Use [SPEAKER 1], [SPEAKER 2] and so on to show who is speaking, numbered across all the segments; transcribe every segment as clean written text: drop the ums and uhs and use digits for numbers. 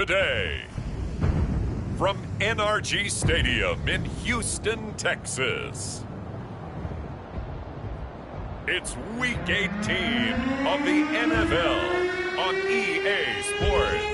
[SPEAKER 1] today. From NRG Stadium in Houston, Texas. It's Week 18 of the NFL on EA Sports.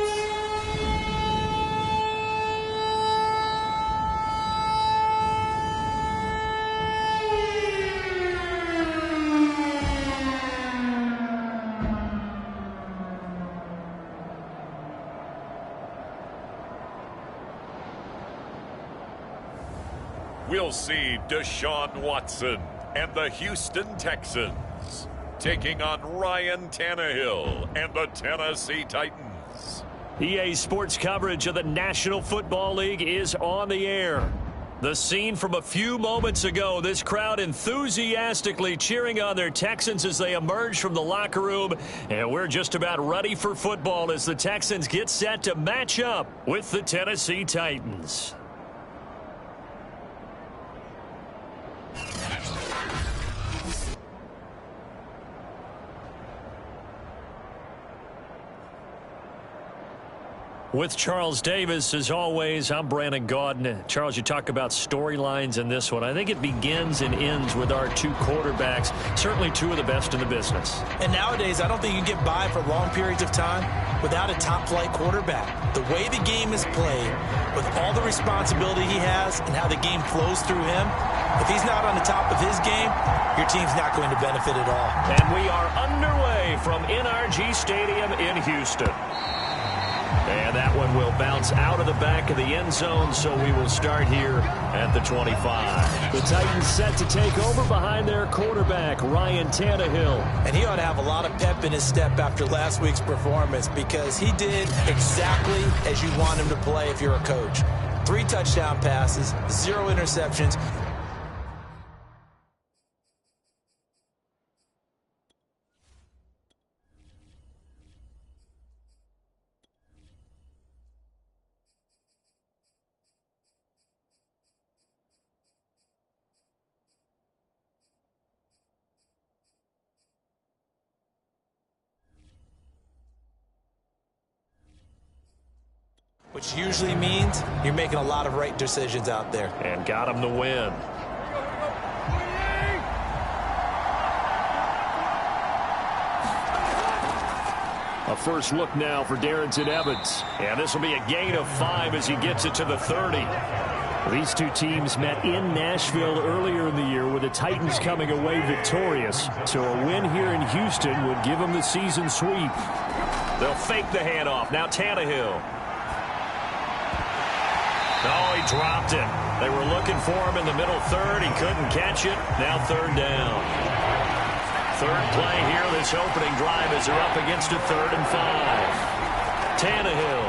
[SPEAKER 1] We'll see Deshaun Watson and the Houston Texans taking on Ryan Tannehill and the Tennessee Titans.
[SPEAKER 2] EA Sports coverage of the National Football League is on the air. The scene from a few moments ago, this crowd enthusiastically cheering on their Texans as they emerge from the locker room. And we're just about ready for football as the Texans get set to match up with the Tennessee Titans. With Charles Davis, as always, I'm Brandon Gaudin. Charles, you talk about storylines in this one. I think it begins and ends with our two quarterbacks, certainly two of the best in the business.
[SPEAKER 3] And nowadays, I don't think you can get by for long periods of time without a top-flight quarterback. The way the game is played, with all the responsibility he has and how the game flows through him, if he's not on the top of his game, your team's not going to benefit at all.
[SPEAKER 2] And we are underway from NRG Stadium in Houston. And that one will bounce out of the back of the end zone, so we will start here at the 25. The Titans set to take over behind their quarterback, Ryan Tannehill.
[SPEAKER 3] And he ought to have a lot of pep in his step after last week's performance because he did exactly as you want him to play if you're a coach. 3 touchdown passes, 0 interceptions. Which usually means you're making a lot of right decisions out there.
[SPEAKER 2] And got him the win. A first look now for Darrington Evans. And this will be a gain of 5 as he gets it to the 30. These two teams met in Nashville earlier in the year with the Titans coming away victorious. So a win here in Houston would give them the season sweep. They'll fake the handoff. Now Tannehill. Oh, he dropped it. They were looking for him in the middle third. He couldn't catch it. Now third down. Third play here this opening drive as they're up against a 3rd and 5. Tannehill.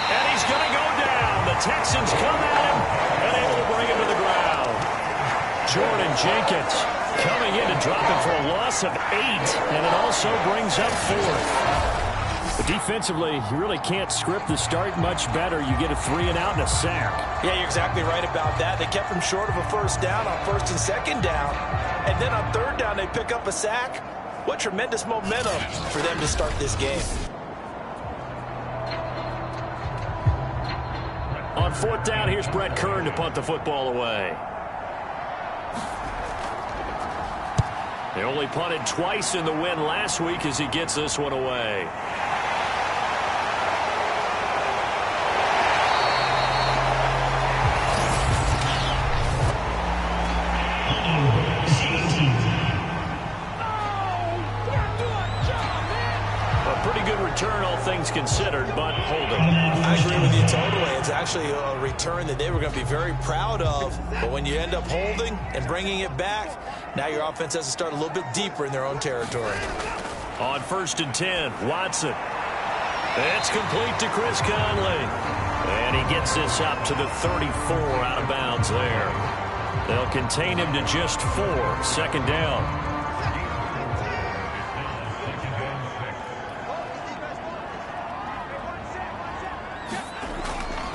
[SPEAKER 2] And he's going to go down. The Texans come at him and able to bring him to the ground. Jordan Jenkins coming in to drop it for a loss of 8. And it also brings up 4th. But defensively, you really can't script the start much better. You get a 3-and-out and a sack.
[SPEAKER 3] Yeah, you're exactly right about that. They kept him short of a first down on 1st and 2nd down. And then on 3rd down, they pick up a sack. What tremendous momentum for them to start this game.
[SPEAKER 2] On 4th down, here's Brett Kern to punt the football away. They only punted twice in the win last week as he gets this one away. Return, all things considered, but hold it.
[SPEAKER 3] I agree with you totally. It's actually a return that they were going to be very proud of, but when you end up holding and bringing it back, now your offense has to start a little bit deeper in their own territory.
[SPEAKER 2] On 1st and 10, Watson. It's complete to Chris Conley. And he gets this up to the 34 out of bounds there. They'll contain him to just 4, 2nd down.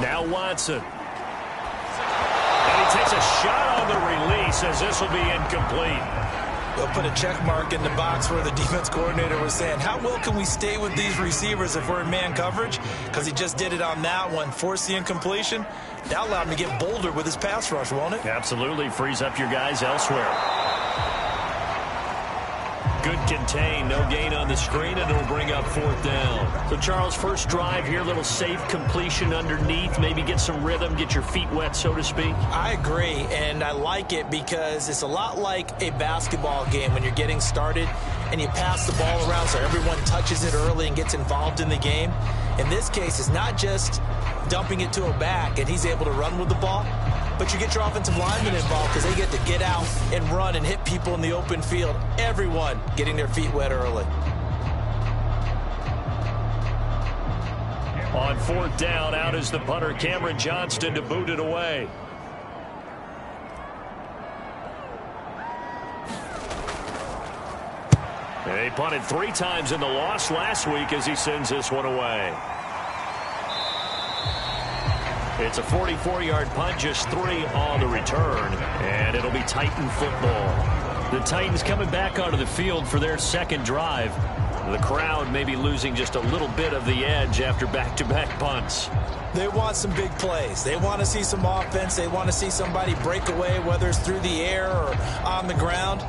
[SPEAKER 2] Now Watson. And he takes a shot on the release as this will be incomplete.
[SPEAKER 3] They'll put a check mark in the box where the defense coordinator was saying, how well can we stay with these receivers if we're in man coverage? Because he just did it on that one, forced the incompletion. That allowed him to get bolder with his pass rush, won't it?
[SPEAKER 2] Absolutely. Frees up your guys elsewhere. Good contain, no gain on the screen, and it'll bring up 4th down. So, Charles, first drive here, little safe completion underneath, maybe get some rhythm, get your feet wet, so to speak.
[SPEAKER 3] I agree, and I like it because it's a lot like a basketball game when you're getting started and you pass the ball around so everyone touches it early and gets involved in the game. In this case, it's not just dumping it to a back and he's able to run with the ball, but you get your offensive linemen involved because they get to get out and run and hit people in the open field. Everyone getting their feet wet early.
[SPEAKER 2] On 4th down, out is the punter, Cameron Johnston, to boot it away. They punted 3 times in the loss last week as he sends this one away. It's a 44-yard punt, just 3 on the return, and it'll be Titan football. The Titans coming back onto the field for their second drive. The crowd may be losing just a little bit of the edge after back-to-back punts.
[SPEAKER 3] They want some big plays. They want to see some offense. They want to see somebody break away, whether it's through the air or on the ground.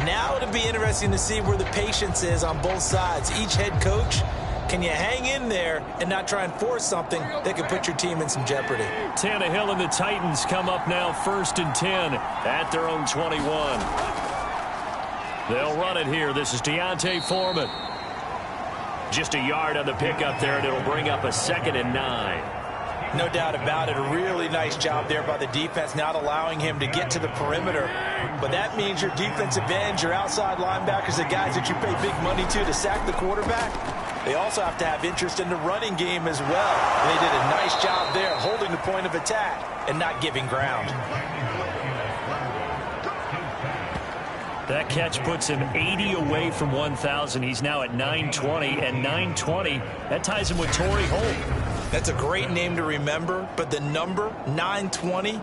[SPEAKER 3] Now it'll be interesting to see where the patience is on both sides. Each head coach, can you hang in there and not try and force something that could put your team in some jeopardy?
[SPEAKER 2] Tannehill and the Titans come up now 1st and 10 at their own 21. They'll run it here. This is Deontay Foreman. Just a yard on the pickup there, and it'll bring up a 2nd and 9.
[SPEAKER 3] No doubt about it. A really nice job there by the defense, not allowing him to get to the perimeter. But that means your defensive ends, your outside linebackers, the guys that you pay big money to sack the quarterback, they also have to have interest in the running game as well. And they did a nice job there holding the point of attack and not giving ground.
[SPEAKER 2] That catch puts him 80 away from 1,000. He's now at 920, and 920, that ties him with Torrey Holt.
[SPEAKER 3] That's a great name to remember, but the number, 920,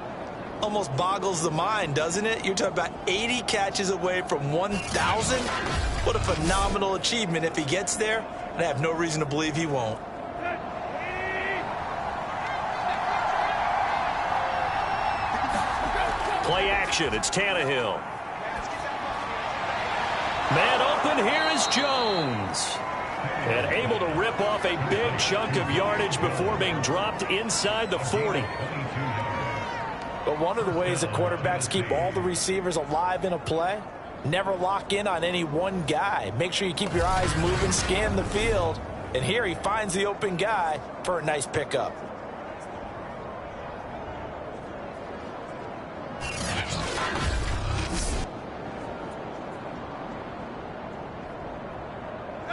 [SPEAKER 3] almost boggles the mind, doesn't it? You're talking about 80 catches away from 1,000. What a phenomenal achievement if he gets there, and I have no reason to believe he won't.
[SPEAKER 2] Play action, it's Tannehill. Man open, here is Jones. And able to rip off a big chunk of yardage before being dropped inside the 40.
[SPEAKER 3] But one of the ways that quarterbacks keep all the receivers alive in a play, never lock in on any one guy. Make sure you keep your eyes moving, scan the field. And here he finds the open guy for a nice pickup.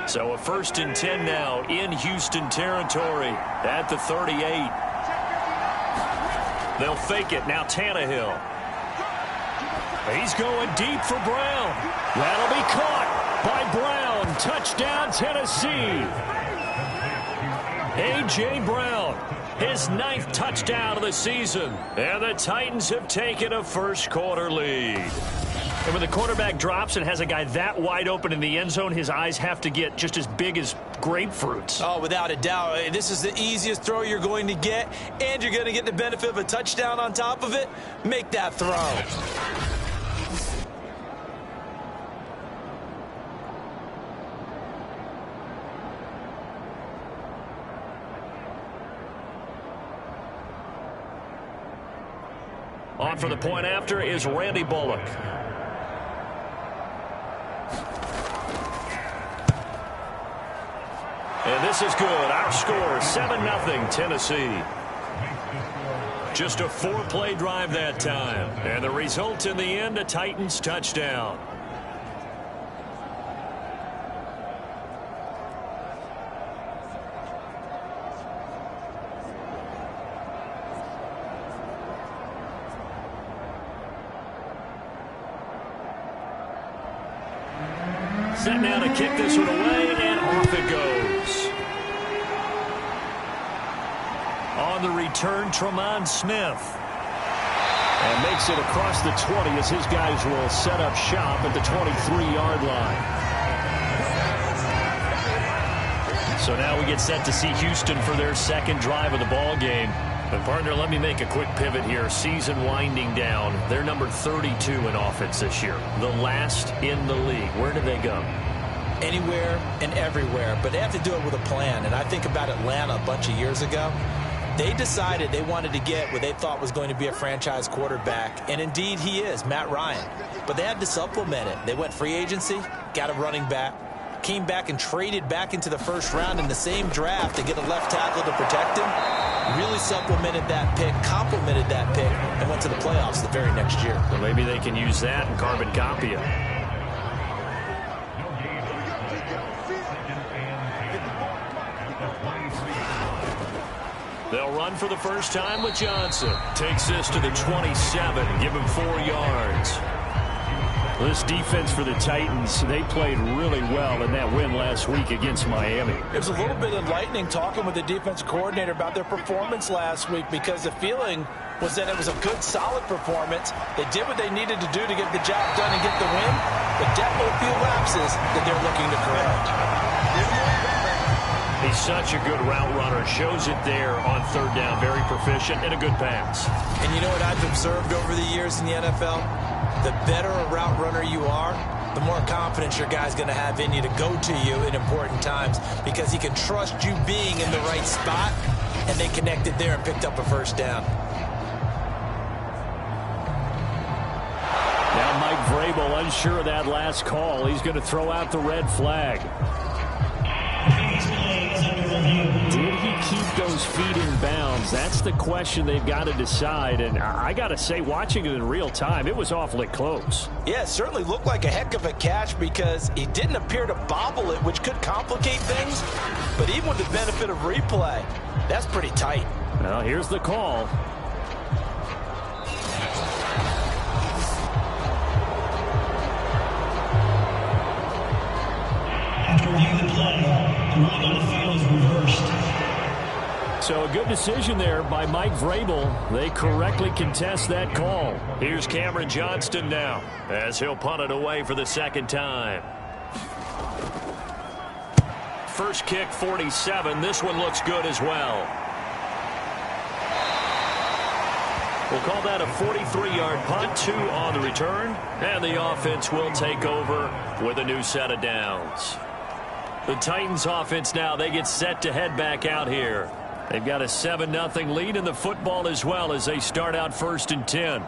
[SPEAKER 2] So a 1st and 10 now in Houston territory at the 38. They'll fake it. Now Tannehill. He's going deep for Brown. That'll be caught by Brown. Touchdown, Tennessee. A.J. Brown, his 9th touchdown of the season. And the Titans have taken a first-quarter lead. And when the quarterback drops and has a guy that wide open in the end zone, his eyes have to get just as big as grapefruits.
[SPEAKER 3] Oh, without a doubt. This is the easiest throw you're going to get, and you're going to get the benefit of a touchdown on top of it. Make that throw.
[SPEAKER 2] On for the point after is Randy Bullock. And this is good. Our score, 7-0 Tennessee. Just a 4-play drive that time. And the result in the end, a Titans touchdown. Set now to kick this one away, and off it goes. On the return, Tremont Smith. And makes it across the 20 as his guys will set up shop at the 23-yard line. So now we get set to see Houston for their second drive of the ball game. And partner, let me make a quick pivot here. Season winding down. They're number 32 in offense this year. The last in the league. Where do they go?
[SPEAKER 3] Anywhere and everywhere, but they have to do it with a plan. And I think about Atlanta a bunch of years ago. They decided they wanted to get what they thought was going to be a franchise quarterback, and indeed he is, Matt Ryan. But they had to supplement it. They went free agency, got a running back, came back and traded back into the first round in the same draft to get a left tackle to protect him. Really supplemented that pick, complemented that pick, and went to the playoffs the very next year.
[SPEAKER 2] Well, maybe they can use that and carbon copy it. They'll run for the first time with Johnson. Takes this to the 27. Give him 4 yards. This defense for the Titans, they played really well in that win last week against Miami.
[SPEAKER 3] It was a little bit enlightening talking with the defense coordinator about their performance last week, because the feeling was that it was a good, solid performance. They did what they needed to do to get the job done and get the win, but definitely a few lapses that they're looking to correct.
[SPEAKER 2] He's such a good route runner. Shows it there on third down. Very proficient and a good pass.
[SPEAKER 3] And you know what I've observed over the years in the NFL? The better a route runner you are, the more confidence your guy's going to have in you to go to you in important times, because he can trust you being in the right spot, and they connected there and picked up a first down.
[SPEAKER 2] Now Mike Vrabel unsure of that last call. He's going to throw out the red flag. Did he keep those feet in bounds? That's the question they've got to decide. And I got to say, watching it in real time, it was awfully close.
[SPEAKER 3] Yeah, it certainly looked like a heck of a catch, because he didn't appear to bobble it, which could complicate things. But even with the benefit of replay, that's pretty tight.
[SPEAKER 2] Well, here's the call.
[SPEAKER 4] After reviewing the play, the ruling on the field is reversed.
[SPEAKER 2] So a good decision there by Mike Vrabel. They correctly contest that call. Here's Cameron Johnston now as he'll punt it away for the second time. First kick, 47. This one looks good as well. We'll call that a 43-yard punt, 2 on the return, and the offense will take over with a new set of downs. The Titans offense now, they get set to head back out here. They've got a 7-0 lead in the football as well as they start out 1st and 10.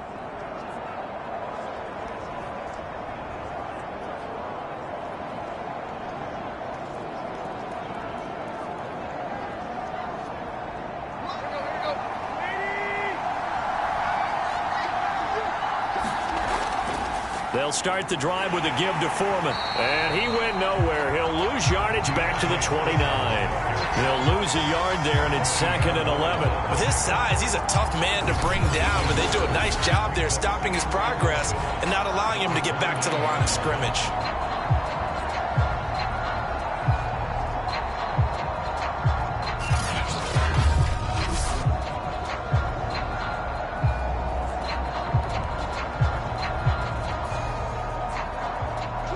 [SPEAKER 2] They'll start the drive with a give to Foreman. And he went nowhere. He'll lose yardage back to the 29. He'll lose a yard there, and it's 2nd and 11.
[SPEAKER 3] With his size, he's a tough man to bring down, but they do a nice job there stopping his progress and not allowing him to get back to the line of scrimmage.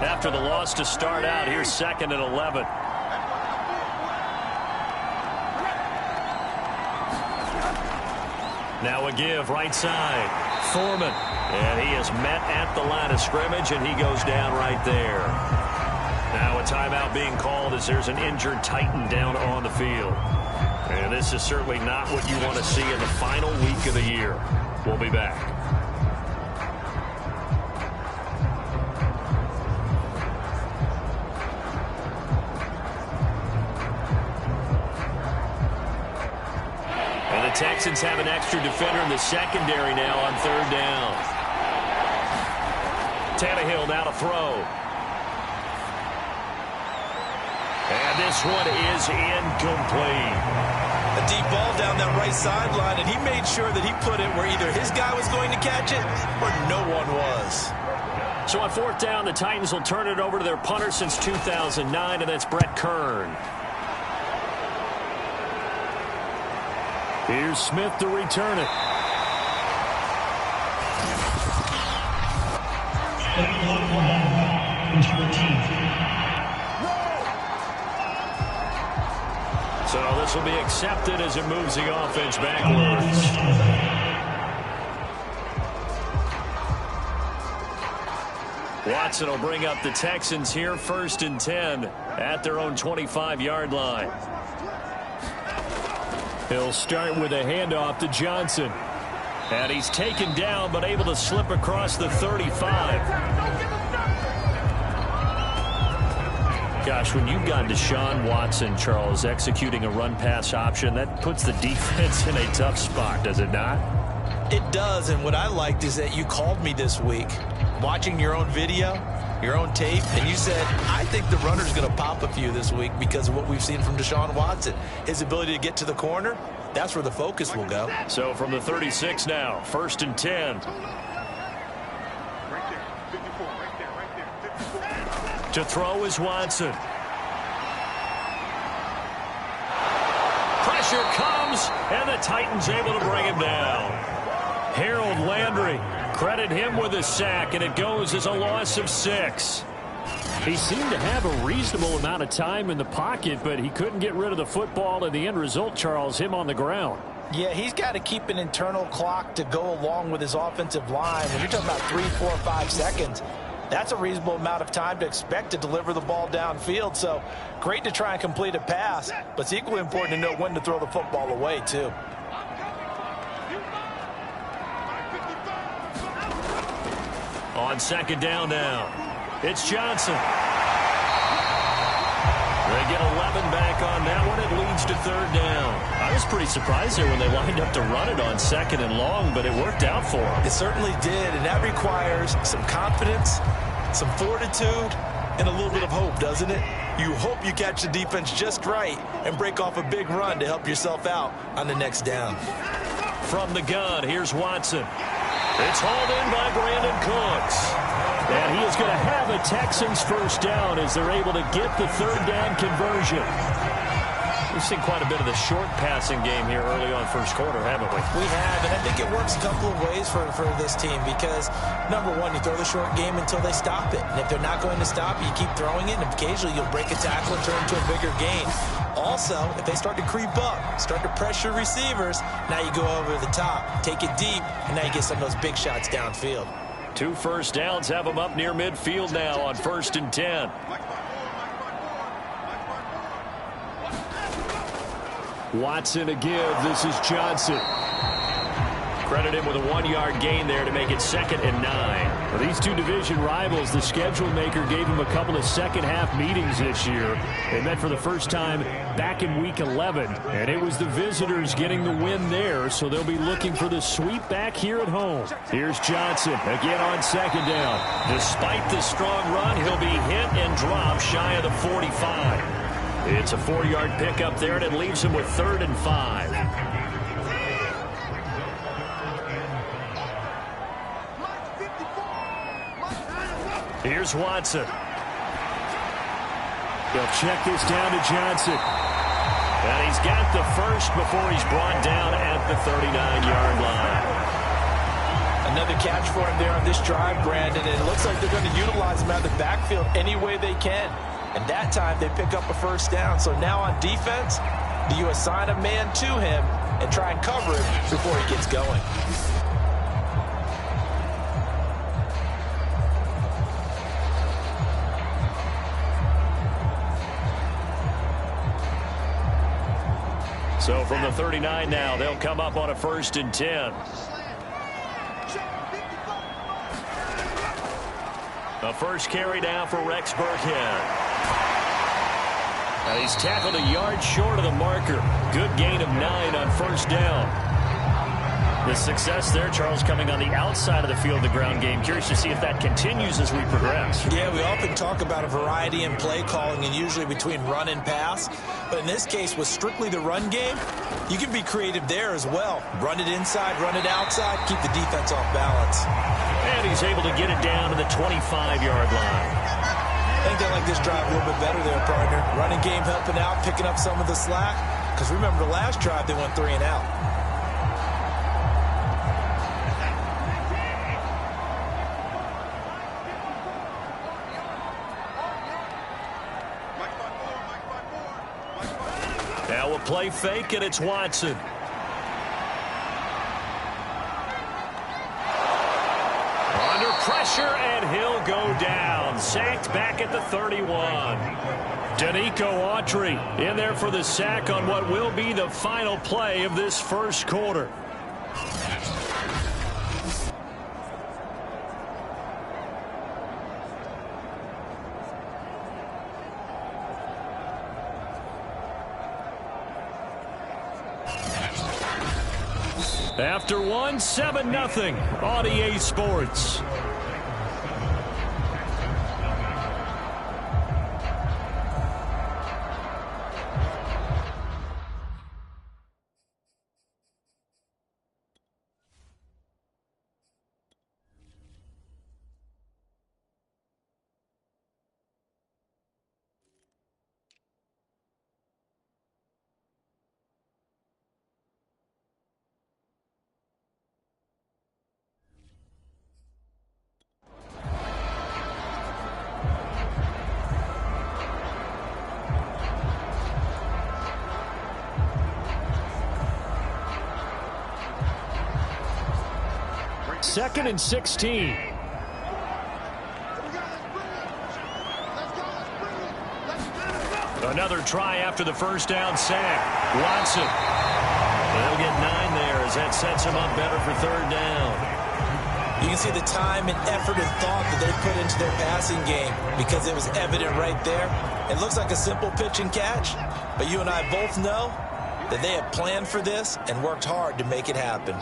[SPEAKER 2] After the loss to start out, here's 2nd and 11. Now a give right side. Foreman. And he is met at the line of scrimmage, and he goes down right there. Now a timeout being called as there's an injured Titan down on the field. And this is certainly not what you want to see in the final week of the year. We'll be back. Texans have an extra defender in the secondary now on 3rd down. Tannehill now to throw. And this one is incomplete.
[SPEAKER 3] A deep ball down that right sideline, and he made sure that he put it where either his guy was going to catch it or no one was.
[SPEAKER 2] So on 4th down, the Titans will turn it over to their punter since 2009, and that's Brett Kern. Here's Smith to return it. So this will be accepted as it moves the offense backwards. Watson will bring up the Texans here 1st and 10 at their own 25-yard line. He'll start with a handoff to Johnson. And he's taken down but able to slip across the 35. Gosh, when you've got Deshaun Watson, Charles, executing a run-pass option, that puts the defense in a tough spot, does it not?
[SPEAKER 3] It does, and what I liked is that you called me this week, watching your own video, your own tape, and you said, I think the runner's going to pop a few this week because of what we've seen from Deshaun Watson. His ability to get to the corner, that's where the focus will go.
[SPEAKER 2] So from the 36 now, 1st and 10. To throw is Watson. Pressure comes, and the Titans able to bring him down. Harold Landry, credit him with a sack, and it goes as a loss of 6. He seemed to have a reasonable amount of time in the pocket, but he couldn't get rid of the football, and the end result, Charles, him on the ground.
[SPEAKER 3] Yeah, he's got to keep an internal clock to go along with his offensive line. When you're talking about 3, 4, 5 seconds, that's a reasonable amount of time to expect to deliver the ball downfield. So great to try and complete a pass, but it's equally important to know when to throw the football away, too.
[SPEAKER 2] On 2nd down now, it's Johnson. They get 11 back on that one. It leads to 3rd down. I was pretty surprised there when they lined up to run it on 2nd and long, but it worked out for them.
[SPEAKER 3] It certainly did, and that requires some confidence, some fortitude, and a little bit of hope, doesn't it? You hope you catch the defense just right and break off a big run to help yourself out on the next down.
[SPEAKER 2] From the gun, here's Watson. It's hauled in by Brandon Cooks. And he is going to have a Texans 1st down as they're able to get the 3rd down conversion. We've seen quite a bit of the short passing game here early on 1st quarter, haven't we?
[SPEAKER 3] We have, and I think it works a couple of ways for this team because, number one, you throw the short game until they stop it. And if they're not going to stop it, you keep throwing it, and occasionally you'll break a tackle and turn into a bigger gain. Also, if they start to creep up, start to pressure receivers, now you go over the top, take it deep, and now you get some of those big shots downfield.
[SPEAKER 2] 2 1st downs have them up near midfield now on 1st and 10. Watson to give. This is Johnson. Credit him with a 1-yard gain there to make it 2nd and 9. Well, these two division rivals, the schedule maker gave them a couple of second-half meetings this year. They met for the first time back in Week 11, and it was the visitors getting the win there, so they'll be looking for the sweep back here at home. Here's Johnson again on 2nd down. Despite the strong run, he'll be hit and dropped shy of the 45. It's a 4-yard pickup there, and it leaves him with 3rd and 5. Here's Watson. He'll check this down to Johnson. And he's got the 1st before he's brought down at the 39-yard line.
[SPEAKER 3] Another catch for him there on this drive, Brandon, and it looks like they're going to utilize him out of the backfield any way they can. And that time they pick up a 1st down. So now on defense, do you assign a man to him and try and cover him before he gets going?
[SPEAKER 2] So from the 39 now, they'll come up on a 1st and 10. The first carry now for Rex Burkhead. And he's tackled a yard short of the marker. Good gain of 9 on 1st down. The success there, Charles, coming on the outside of the field, the ground game. Curious to see if that continues as we progress.
[SPEAKER 3] Yeah, we often talk about a variety in play calling and usually between run and pass. But in this case, with strictly the run game, you can be creative there as well. Run it inside, run it outside, keep the defense off balance.
[SPEAKER 2] And he's able to get it down to the 25-yard line.
[SPEAKER 3] I think they like this drive a little bit better there, partner. Running game helping out, picking up some of the slack. Because remember, the last drive, they went 3 and out.
[SPEAKER 2] Now a play fake, and it's Watson. Under pressure, and he'll go down. Sacked back at the 31. Danico Autry in there for the sack on what will be the final play of this first quarter. After one, 7-0 on EA Sports. Second and 16. Another try after the first down sack. Watson. They'll get 9 there as that sets him up better for third down.
[SPEAKER 3] You can see the time and effort and thought that they put into their passing game because it was evident right there. It looks like a simple pitch and catch, but you and I both know that they have planned for this and worked hard to make it happen.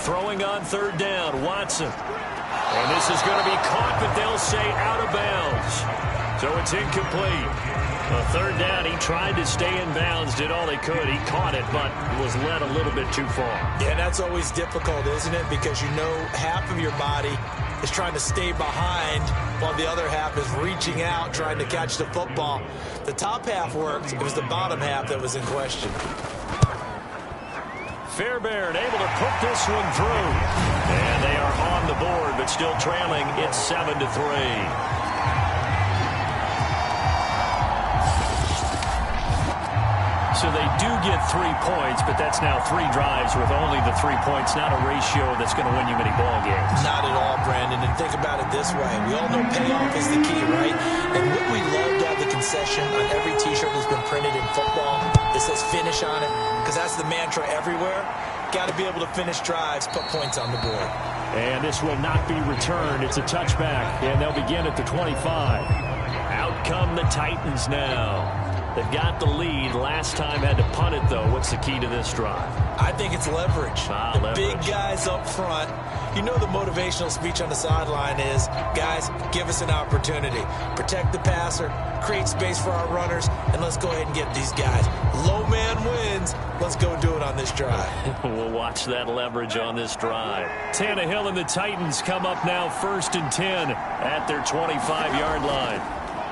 [SPEAKER 2] Throwing on third down, Watson. And this is going to be caught, but they'll say out of bounds. So it's incomplete. A third down, he tried to stay in bounds, did all he could. He caught it, but was led a little bit too far.
[SPEAKER 3] Yeah, that's always difficult, isn't it? Because you know half of your body is trying to stay behind while the other half is reaching out, trying to catch the football. The top half worked. It was the bottom half that was in question.
[SPEAKER 2] Fairbairn able to put this one through. And they are on the board, but still trailing. It's 7-3. So they do get 3 points, but that's now 3 drives with only the 3 points. Not a ratio that's going to win you many ball games.
[SPEAKER 3] Not at all, Brandon. And think about it this way. We all know payoff is the key, right? And would we love to have the concession on every T-shirt that's been printed in football that says finish on it? Because that's the mantra everywhere. Got to be able to finish drives, put points on the board.
[SPEAKER 2] And this will not be returned. It's a touchback, and they'll begin at the 25. Out come the Titans now. They've got the lead. Last time had to punt it, though. What's the key to this drive?
[SPEAKER 3] I think it's leverage.
[SPEAKER 2] Leverage.
[SPEAKER 3] Big guys up front. You know the motivational speech on the sideline is, guys, give us an opportunity. Protect the passer, create space for our runners, and let's go ahead and get these guys. Low man wins. Let's go do it on this drive.
[SPEAKER 2] We'll watch that leverage on this drive. Tannehill and the Titans come up now 1st and 10 at their 25-yard line.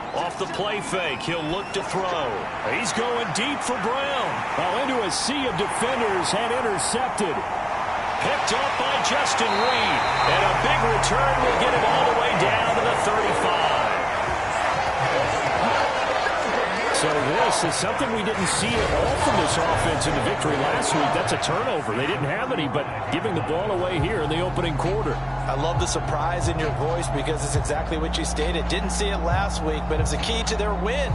[SPEAKER 2] Off the play fake, he'll look to throw. He's going deep for Brown. Well, into a sea of defenders and intercepted. Picked up by Justin Reed. And a big return will get him all the way down to the 35. So this is something we didn't see at all from this offense in the victory last week. That's a turnover. They didn't have any, but giving the ball away here in the opening quarter.
[SPEAKER 3] I love the surprise in your voice because it's exactly what you stated. Didn't see it last week, but it's a key to their win.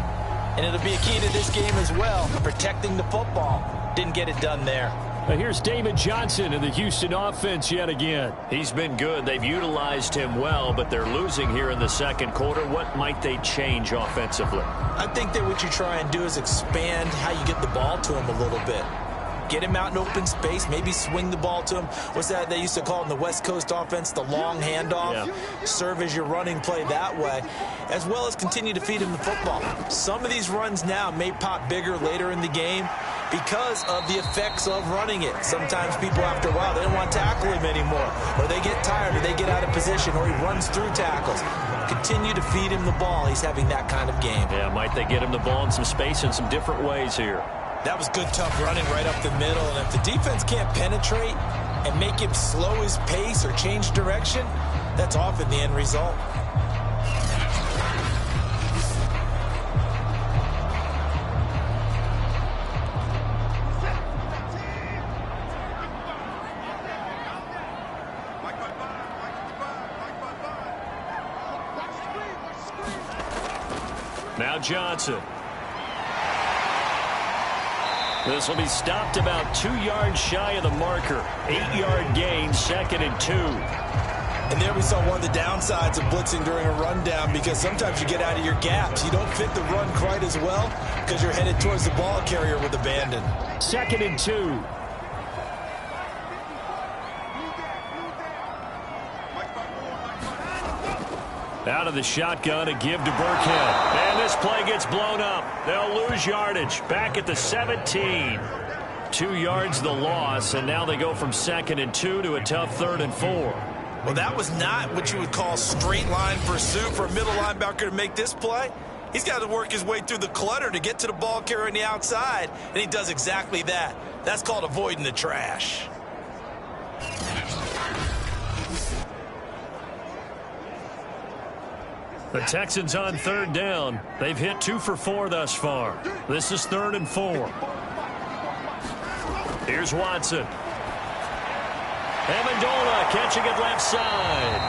[SPEAKER 3] And it'll be a key to this game as well, protecting the football. Didn't get it done there.
[SPEAKER 2] Now here's David Johnson in the Houston offense yet again. He's been good. They've utilized him well, but they're losing here in the second quarter. What might they change offensively?
[SPEAKER 3] I think that what you try and do is expand how you get the ball to him a little bit. Get him out in open space, maybe swing the ball to him. What's that they used to call in the West Coast offense, the long handoff? Yeah. Serve as your running play that way, as well as continue to feed him the football. Some of these runs now may pop bigger later in the game because of the effects of running it. Sometimes people, after a while, they don't want to tackle him anymore, or they get tired, or they get out of position, or he runs through tackles. Continue to feed him the ball. He's having that kind of game.
[SPEAKER 2] Yeah, might they get him the ball in some space in some different ways here?
[SPEAKER 3] That was good, tough running right up the middle. And if the defense can't penetrate and make him slow his pace or change direction, that's often the end result.
[SPEAKER 2] Johnson. This will be stopped about 2 yards shy of the marker. 8-yard gain, 2nd and 2.
[SPEAKER 3] And there we saw one of the downsides of blitzing during a rundown, because sometimes you get out of your gaps. You don't fit the run quite as well because you're headed towards the ball carrier with abandon.
[SPEAKER 2] 2nd and 2. Out of the shotgun, a give to Burkhead. And this play gets blown up. They'll lose yardage. Back at the 17. 2 yards the loss, and now they go from 2nd and 2 to a tough 3rd and 4.
[SPEAKER 3] Well, that was not what you would call straight line pursuit for a middle linebacker to make this play. He's got to work his way through the clutter to get to the ball carrier on the outside, and he does exactly that. That's called avoiding the trash.
[SPEAKER 2] The Texans on 3rd down. They've hit 2 for 4 thus far. This is 3rd and 4. Here's Watson. Amendola catching it left side.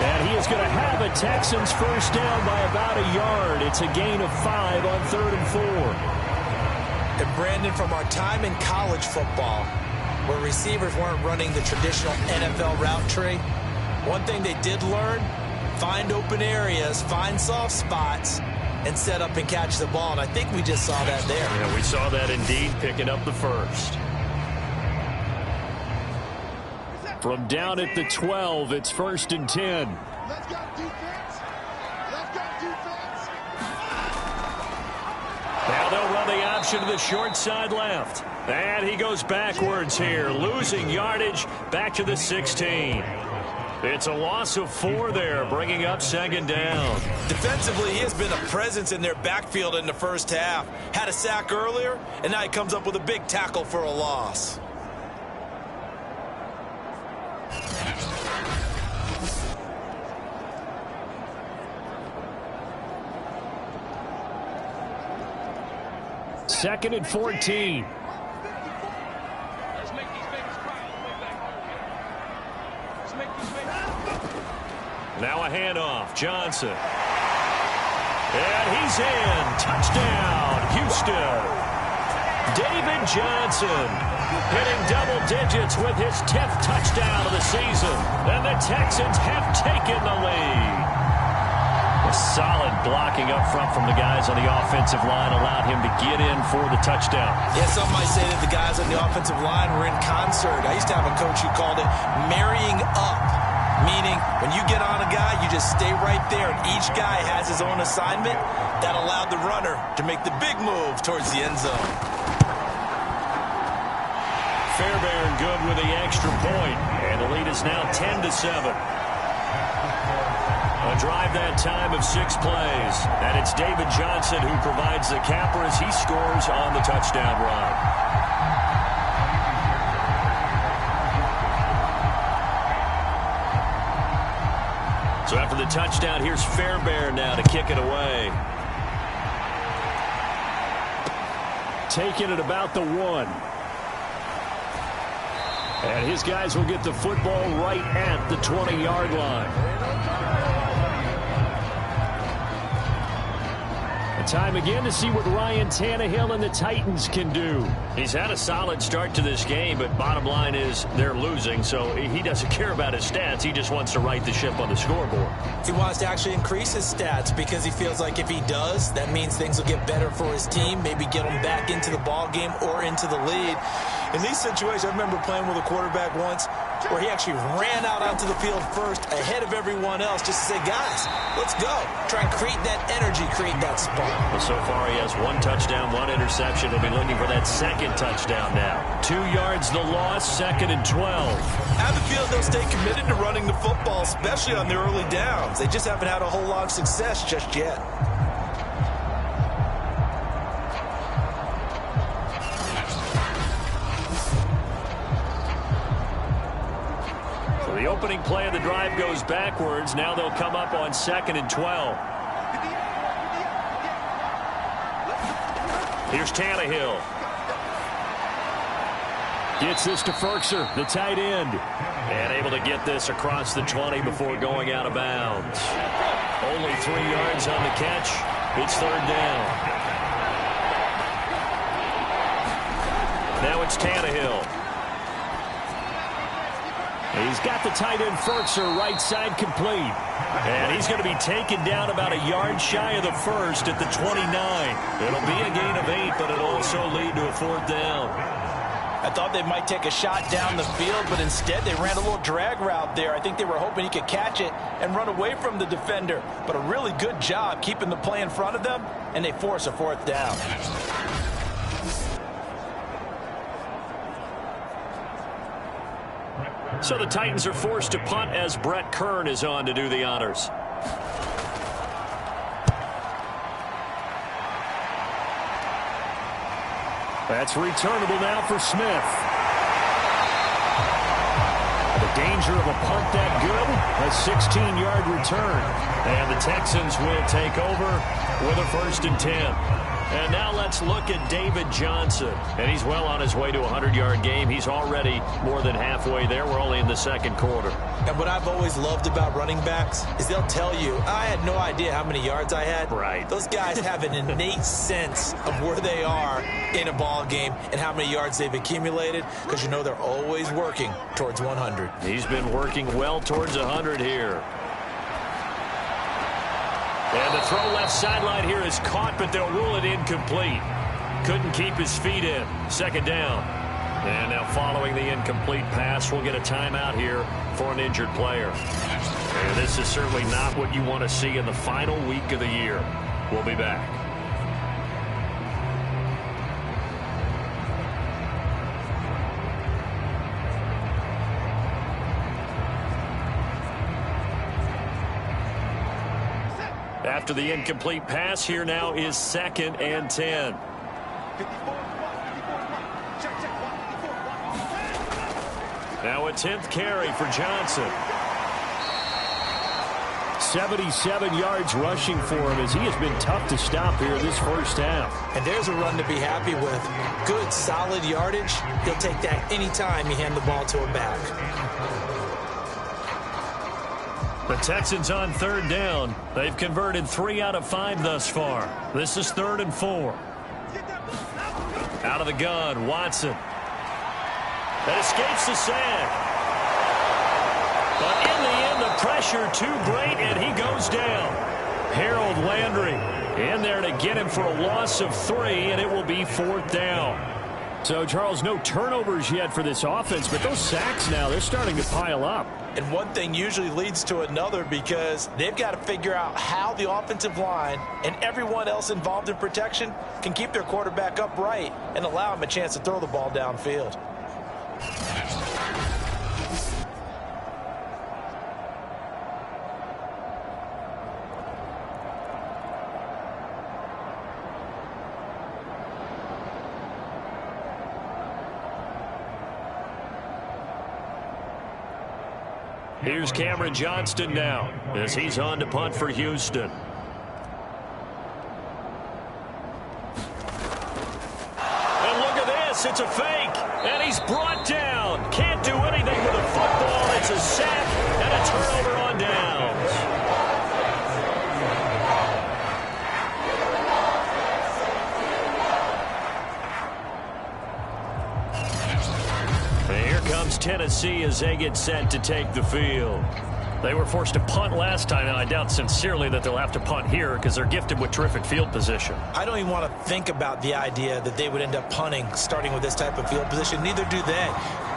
[SPEAKER 2] And he is going to have a Texans first down by about a yard. It's a gain of 5 on 3rd and 4.
[SPEAKER 3] And Brandon, from our time in college football, where receivers weren't running the traditional NFL route tree, one thing they did learn: find open areas, find soft spots, and set up and catch the ball. And I think we just saw that there.
[SPEAKER 2] Yeah, we saw that indeed, picking up the first. From down at the 12, it's 1st and 10.
[SPEAKER 5] Let's go defense. Let's go defense.
[SPEAKER 2] Now they'll run the option to the short side left. And he goes backwards here, losing yardage back to the 16. It's a loss of 4 there, bringing up 2nd down.
[SPEAKER 3] Defensively, he has been a presence in their backfield in the first half. Had a sack earlier, and now he comes up with a big tackle for a loss.
[SPEAKER 2] Second and 14. Now a handoff. Johnson. And he's in. Touchdown, Houston. David Johnson hitting double digits with his 10th touchdown of the season. And the Texans have taken the lead. A solid blocking up front from the guys on the offensive line allowed him to get in for the touchdown.
[SPEAKER 3] Yeah, some might say that the guys on the offensive line were in concert. I used to have a coach who called it marrying up, meaning when you get on a guy, you just stay right there, and each guy has his own assignment. That allowed the runner to make the big move towards the end zone.
[SPEAKER 2] Fairbairn good with the extra point, and the lead is now 10-7. A drive that time of 6 plays, and it's David Johnson who provides the capper as he scores on the touchdown run. So after the touchdown, here's Fairbairn now to kick it away. Taking it about the 1. And his guys will get the football right at the 20-yard line. Time again to see what Ryan Tannehill and the Titans can do. He's had a solid start to this game, but bottom line is they're losing, so he doesn't care about his stats. He just wants to right the ship on the scoreboard.
[SPEAKER 3] He wants to actually increase his stats because he feels like if he does, that means things will get better for his team, maybe get him back into the ball game or into the lead. In these situations, I remember playing with a quarterback once where he actually ran out onto the field first ahead of everyone else just to say, guys, let's go. Try and create that energy, create that spark.
[SPEAKER 2] Well, so far he has 1 touchdown, 1 interception. He'll be looking for that 2nd touchdown now. 2 yards the loss, 2nd and 12.
[SPEAKER 3] I have a feeling they'll stay committed to running the football, especially on their early downs. They just haven't had a whole lot of success just yet.
[SPEAKER 2] The opening play of the drive goes backwards. Now they'll come up on 2nd and 12. Here's Tannehill. Gets this to Ferkser, the tight end. And able to get this across the 20 before going out of bounds. Only 3 yards on the catch. It's third down. Now it's Tannehill. He's got the tight end Furtzer right side complete. And he's going to be taken down about a yard shy of the first at the 29. It'll be a gain of 8, but it'll also lead to a fourth down.
[SPEAKER 3] I thought they might take a shot down the field, but instead they ran a little drag route there. I think they were hoping he could catch it and run away from the defender. But a really good job keeping the play in front of them, and they force a fourth down.
[SPEAKER 2] So the Titans are forced to punt as Brett Kern is on to do the honors. That's returnable now for Smith. The danger of a punt that good, a 16-yard return. And the Texans will take over with a 1st and 10. And now let's look at David Johnson. And he's well on his way to a 100-yard game. He's already more than halfway there. We're only in the second quarter.
[SPEAKER 3] And what I've always loved about running backs is they'll tell you, I had no idea how many yards I had.
[SPEAKER 2] Right.
[SPEAKER 3] Those guys have an innate sense of where they are in a ball game and how many yards they've accumulated, because you know they're always working towards 100.
[SPEAKER 2] He's been working well towards 100 here. And the throw left sideline here is caught, but they'll rule it incomplete. Couldn't keep his feet in. Second down. And now following the incomplete pass, we'll get a timeout here for an injured player. And this is certainly not what you want to see in the final week of the year. We'll be back. After the incomplete pass, here now is 2nd and 10. Now a 10th carry for Johnson. 77 yards rushing for him as he has been tough to stop here this first half.
[SPEAKER 3] And there's a run to be happy with. Good, solid yardage. He'll take that anytime you hand the ball to a back.
[SPEAKER 2] The Texans on 3rd down. They've converted 3 out of 5 thus far. This is 3rd and 4. Out of the gun, Watson. That escapes the sack. But in the end, the pressure too great, and he goes down. Harold Landry in there to get him for a loss of 3, and it will be 4th down. So, Charles, no turnovers yet for this offense, but those sacks now, they're starting to pile up.
[SPEAKER 3] And one thing usually leads to another, because they've got to figure out how the offensive line and everyone else involved in protection can keep their quarterback upright and allow him a chance to throw the ball downfield.
[SPEAKER 2] Here's Cameron Johnston now as he's on to punt for Houston. And look at this. It's a fake. And he's brought down. Can't do anything with a football. It's a sack and a turnover on downs. And here comes Tennessee as they get set to take the field. They were forced to punt last time, and I doubt sincerely that they'll have to punt here because they're gifted with terrific field position.
[SPEAKER 3] I don't even want to think about the idea that they would end up punting starting with this type of field position. Neither do they.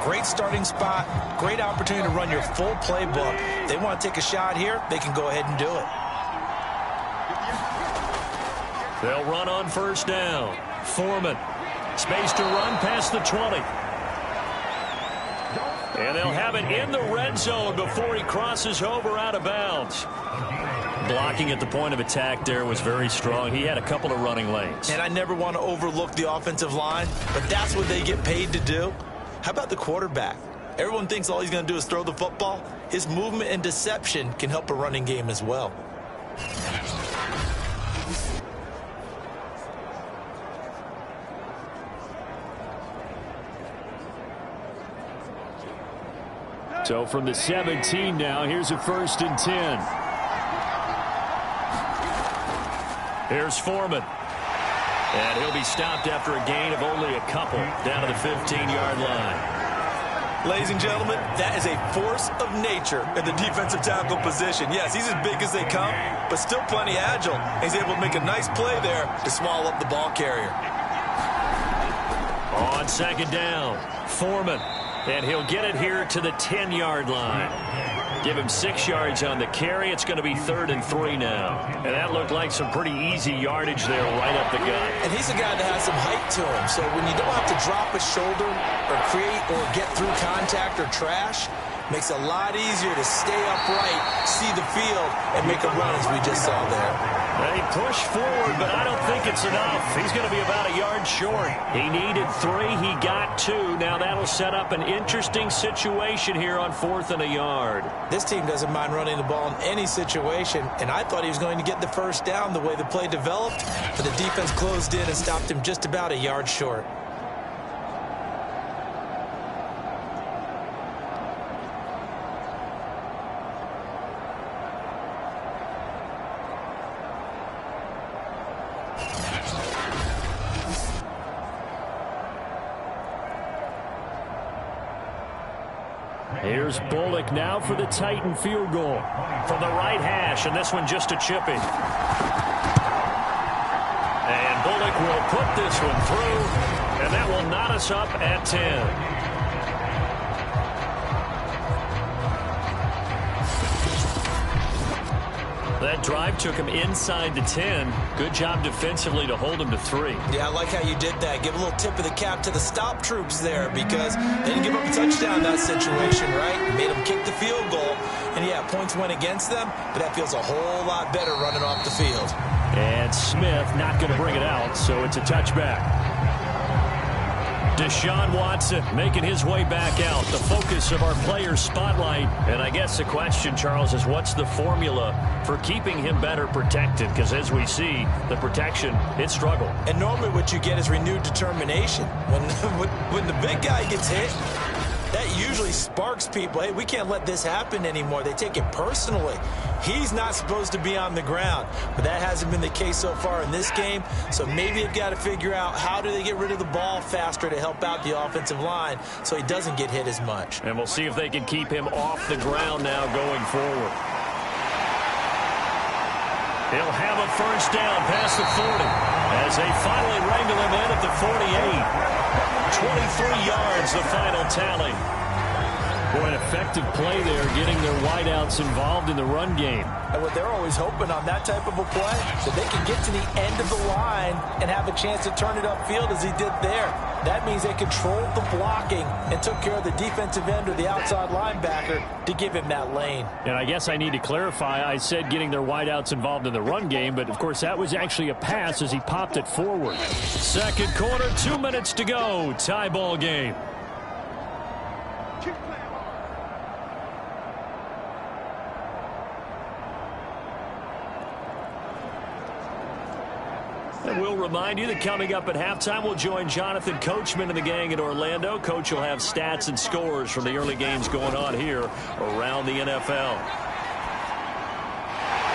[SPEAKER 3] Great starting spot, great opportunity to run your full playbook. They want to take a shot here, they can go ahead and do it.
[SPEAKER 2] They'll run on 1st down. Foreman, space to run past the 20. And they'll have it in the red zone before he crosses over out of bounds. Blocking at the point of attack there was very strong. He had a couple of running lanes.
[SPEAKER 3] And I never want to overlook the offensive line, but that's what they get paid to do. How about the quarterback? Everyone thinks all he's going to do is throw the football. His movement and deception can help a running game as well.
[SPEAKER 2] So from the 17 now, here's a 1st and 10. Here's Foreman. And he'll be stopped after a gain of only a couple down to the 15-yard line.
[SPEAKER 3] Ladies and gentlemen, that is a force of nature in the defensive tackle position. Yes, he's as big as they come, but still plenty agile. He's able to make a nice play there to swallow up the ball carrier.
[SPEAKER 2] On second down, Foreman. And he'll get it here to the 10-yard line. Give him 6 yards on the carry. It's going to be 3rd and 3 now. And that looked like some pretty easy yardage there right up the gut.
[SPEAKER 3] And he's a guy that has some height to him. So when you don't have to drop a shoulder or create or get through contact or trash, makes it a lot easier to stay upright, see the field, and make a run as we just saw there.
[SPEAKER 2] They push forward, but I don't think it's enough. He's going to be about a yard short. He needed 3. He got 2. Now that'll set up an interesting situation here on 4th and a yard.
[SPEAKER 3] This team doesn't mind running the ball in any situation, and I thought he was going to get the first down the way the play developed, but the defense closed in and stopped him just about a yard short.
[SPEAKER 2] Here's Bullock now for the Titan field goal from the right hash, and this one just a chippy. And Bullock will put this one through, and that will knot us up at 10. That drive took him inside the 10. Good job defensively to hold him to 3.
[SPEAKER 3] Yeah, I like how you did that. Give a little tip of the cap to the stop troops there because they didn't give up a touchdown in that situation, right? Made them kick the field goal. And, yeah, points went against them, but that feels a whole lot better running off the field.
[SPEAKER 2] And Smith not going to bring it out, so it's a touchback. Deshaun Watson making his way back out, the focus of our player spotlight. And I guess the question, Charles, is what's the formula for keeping him better protected? Because as we see, the protection, it struggled.
[SPEAKER 3] And normally what you get is renewed determination. When the big guy gets hit, that usually sparks people. Hey, we can't let this happen anymore. They take it personally. He's not supposed to be on the ground, but that hasn't been the case so far in this game. So maybe they've got to figure out how do they get rid of the ball faster to help out the offensive line so he doesn't get hit as much.
[SPEAKER 2] And we'll see if they can keep him off the ground now going forward. He'll have a first down past the 40 as they finally wrangle him in at the 48. 23 yards, the final tally. Boy, an effective play there, getting their wideouts involved in the run game.
[SPEAKER 3] And what they're always hoping on that type of a play, that they can get to the end of the line and have a chance to turn it upfield as he did there. That means they controlled the blocking and took care of the defensive end or the outside linebacker to give him that lane.
[SPEAKER 2] And I guess I need to clarify, I said getting their wideouts involved in the run game, but of course that was actually a pass as he popped it forward. Second quarter, 2 minutes to go. Tie ball game. And we'll remind you that coming up at halftime, we'll join Jonathan Coachman and the gang in Orlando. Coach will have stats and scores from the early games going on here around the NFL.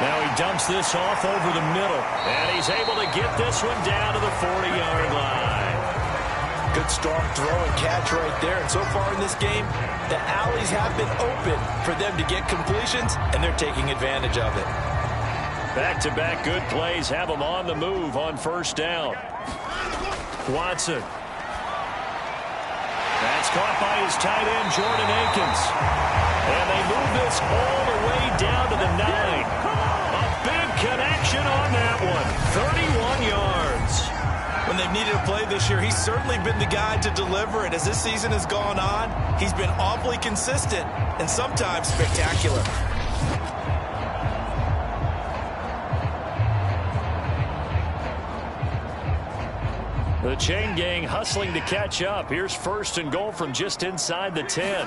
[SPEAKER 2] Now he dumps this off over the middle, and he's able to get this one down to the 40-yard line.
[SPEAKER 3] Good strong throw and catch right there. And so far in this game, the alleys have been open for them to get completions, and they're taking advantage of it.
[SPEAKER 2] Back-to-back good plays have them on the move on first down. Watson. That's caught by his tight end, Jordan Akins. And they move this all the way down to the 9. A big connection on that one. 31 yards.
[SPEAKER 3] When they've needed a play this year, he's certainly been the guy to deliver. And as this season has gone on, he's been awfully consistent and sometimes spectacular.
[SPEAKER 2] The chain gang hustling to catch up. Here's first and goal from just inside the 10.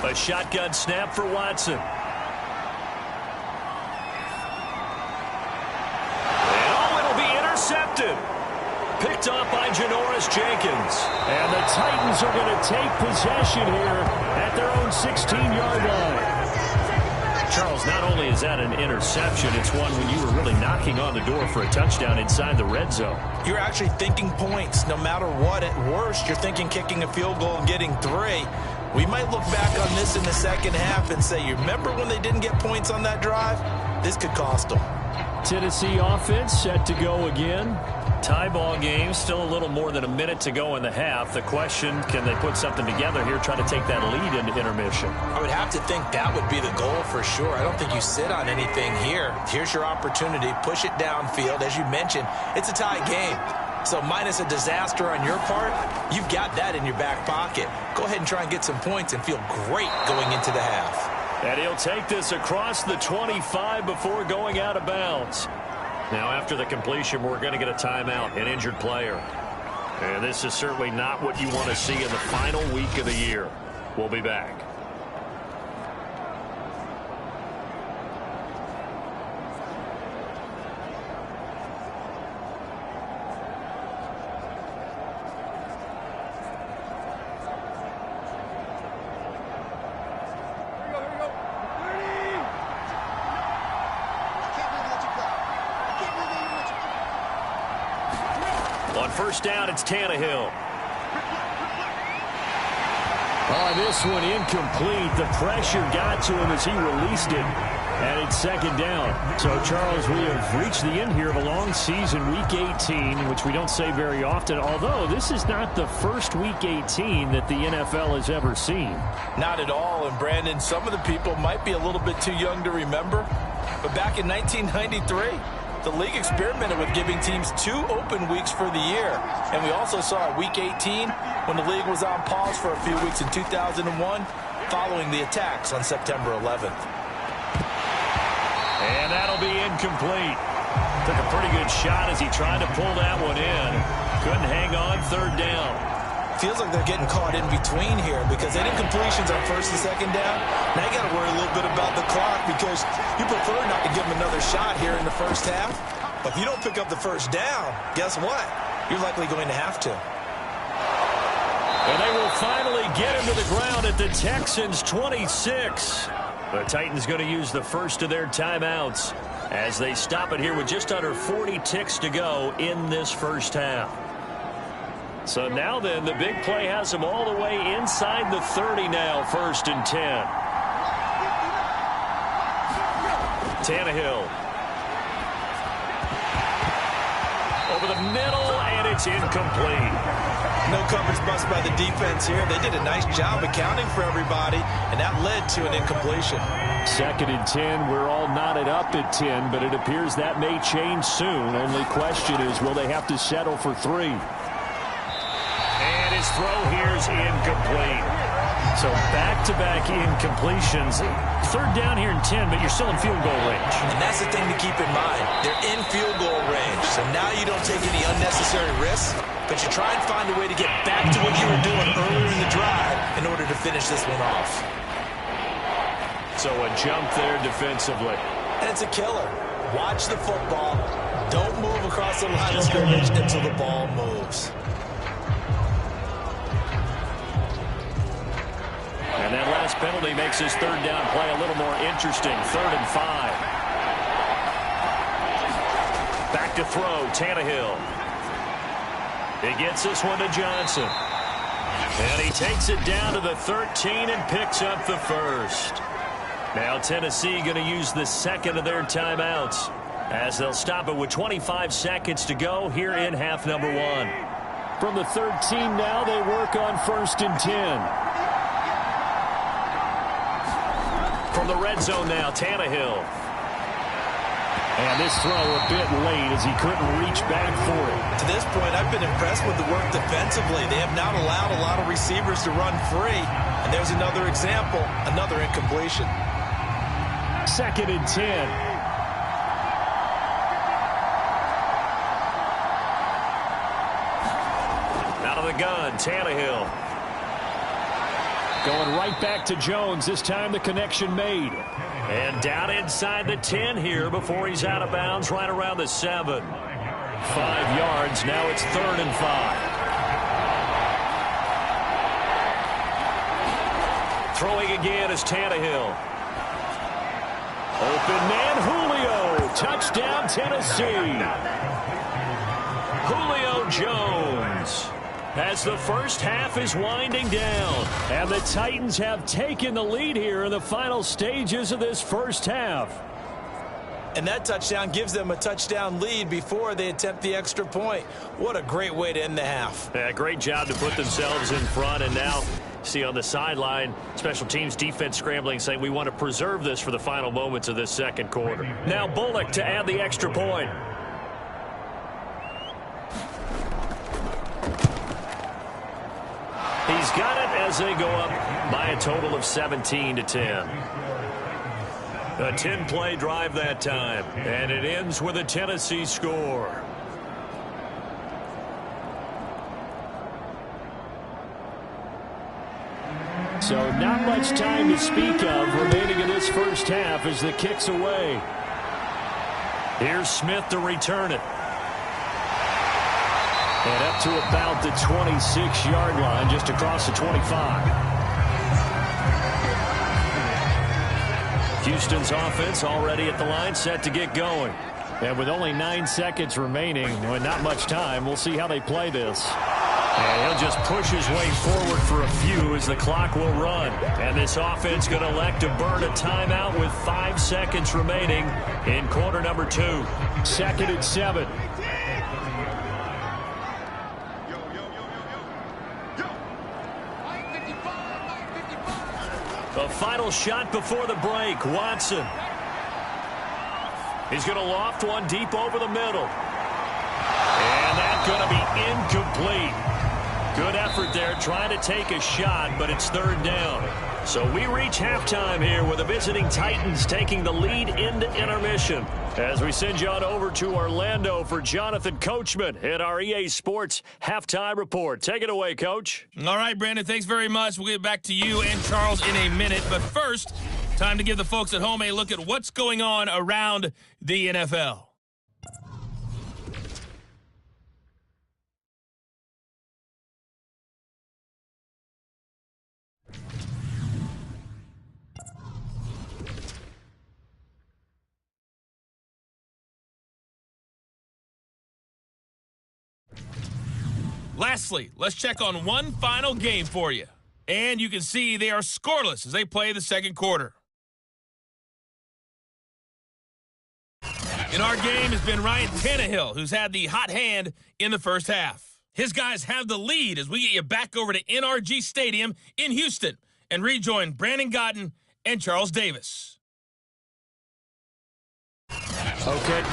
[SPEAKER 2] A shotgun snap for Watson. And it'll be intercepted. Picked off by Janoris Jenkins. And the Titans are going to take possession here at their own 16-yard line. Charles, not only is that an interception, it's one when you were really knocking on the door for a touchdown inside the red zone.
[SPEAKER 3] You're actually thinking points no matter what. At worst, you're thinking kicking a field goal and getting 3. We might look back on this in the second half and say, you remember when they didn't get points on that drive? This could cost them.
[SPEAKER 2] Tennessee offense set to go again. Tie ball game, still a little more than a minute to go in the half. The question, can they put something together here, try to take that lead into intermission?
[SPEAKER 3] I would have to think that would be the goal for sure. I don't think you sit on anything here. Here's your opportunity. Push it downfield. As you mentioned, it's a tie game. So minus a disaster on your part, you've got that in your back pocket. Go ahead and try and get some points and feel great going into the half.
[SPEAKER 2] And he'll take this across the 25 before going out of bounds. Now, after the completion, we're going to get a timeout, an injured player. And this is certainly not what you want to see in the final week of the year. We'll be back. On first down, it's Tannehill. Oh, this one incomplete. The pressure got to him as he released it. And it's second down. So, Charles, we have reached the end here of a long season, Week 18, which we don't say very often, although this is not the first Week 18 that the NFL has ever seen.
[SPEAKER 3] Not at all. And, Brandon, some of the people might be a little bit too young to remember. But back in 1993, the league experimented with giving teams 2 open weeks for the year. And we also saw Week 18 when the league was on pause for a few weeks in 2001 following the attacks on September 11th.
[SPEAKER 2] And that'll be incomplete. Took a pretty good shot as he tried to pull that one in. Couldn't hang on, third down.
[SPEAKER 3] Feels like they're getting caught in between here because they did completions on first and second down. Now you got to worry a little bit about the clock because you prefer not to give them another shot here in the first half. But if you don't pick up the first down, guess what? You're likely going to have to.
[SPEAKER 2] And they will finally get him to the ground at the Texans' 26. The Titans going to use the first of their timeouts as they stop it here with just under 40 ticks to go in this first half. So now then, the big play has them all the way inside the 30 now, first and 10. Tannehill. Over the middle, and it's incomplete.
[SPEAKER 3] No coverage bust by the defense here. They did a nice job accounting for everybody, and that led to an incompletion.
[SPEAKER 2] Second and 10. We're all knotted up at 10, but it appears that may change soon. Only question is, will they have to settle for 3? And his throw here is incomplete. So back-to-back incompletions. Third down here in 10, but you're still in field goal range.
[SPEAKER 3] And that's the thing to keep in mind. They're in field goal range, so now you don't take any unnecessary risks, but you try and find a way to get back to what you were doing earlier in the drive in order to finish this one off.
[SPEAKER 2] So a jump there defensively.
[SPEAKER 3] And it's a killer. Watch the football. Don't move across the line of scrimmage until the ball moves.
[SPEAKER 2] And that last penalty makes his third down play a little more interesting. 3rd and 5. Back to throw, Tannehill. He gets this one to Johnson. And he takes it down to the 13 and picks up the first. Now Tennessee going to use the second of their timeouts as they'll stop it with 25 seconds to go here in half number 1. From the 13 now, they work on 1st and 10. From the red zone now, Tannehill. And this throw a bit late as he couldn't reach back for it.
[SPEAKER 3] To this point, I've been impressed with the work defensively. They have not allowed a lot of receivers to run free. And there's another example, another incompletion.
[SPEAKER 2] 2nd and 10. Out of the gun, Tannehill. Going right back to Jones. This time the connection made. And down inside the 10 here before he's out of bounds right around the 7. 5 yards. Now it's 3rd and 5. Throwing again is Tannehill. Open man, Julio. Touchdown, Tennessee. Julio Jones. As the first half is winding down, and the Titans have taken the lead here in the final stages of this first half.
[SPEAKER 3] And that touchdown gives them a touchdown lead before they attempt the extra point. What a great way to end the half.
[SPEAKER 2] Yeah, great job to put themselves in front, and now see on the sideline, special teams defense scrambling, saying we want to preserve this for the final moments of this second quarter. Now Bullock to add the extra point. He's got it as they go up by a total of 17-10. A 10-play drive that time, and it ends with a Tennessee score. So not much time to speak of remaining in this first half as the kick's away. Here's Smith to return it. And up to about the 26-yard line, just across the 25. Houston's offense already at the line, set to get going. And with only 9 seconds remaining, and not much time, we'll see how they play this. And he'll just push his way forward for a few as the clock will run. And this offense going to elect to burn a timeout with 5 seconds remaining in quarter number 2. 2nd and 7. The final shot before the break. Watson. He's going to loft one deep over the middle. And that's going to be incomplete. Good effort there trying to take a shot, but it's 3rd down. So we reach halftime here with the visiting Titans taking the lead into intermission. As we send you on over to Orlando for Jonathan Coachman at our EA Sports Halftime Report. Take it away, Coach.
[SPEAKER 6] All right, Brandon, thanks very much. We'll get back to you and Charles in a minute. But first, time to give the folks at home a look at what's going on around the NFL. Lastly, let's check on one final game for you. And you can see they are scoreless as they play the second quarter. In our game has been Ryan Tannehill, who's had the hot hand in the first half. His guys have the lead as we get you back over to NRG Stadium in Houston and rejoin Brandon Gotton and Charles Davis.
[SPEAKER 2] Okay.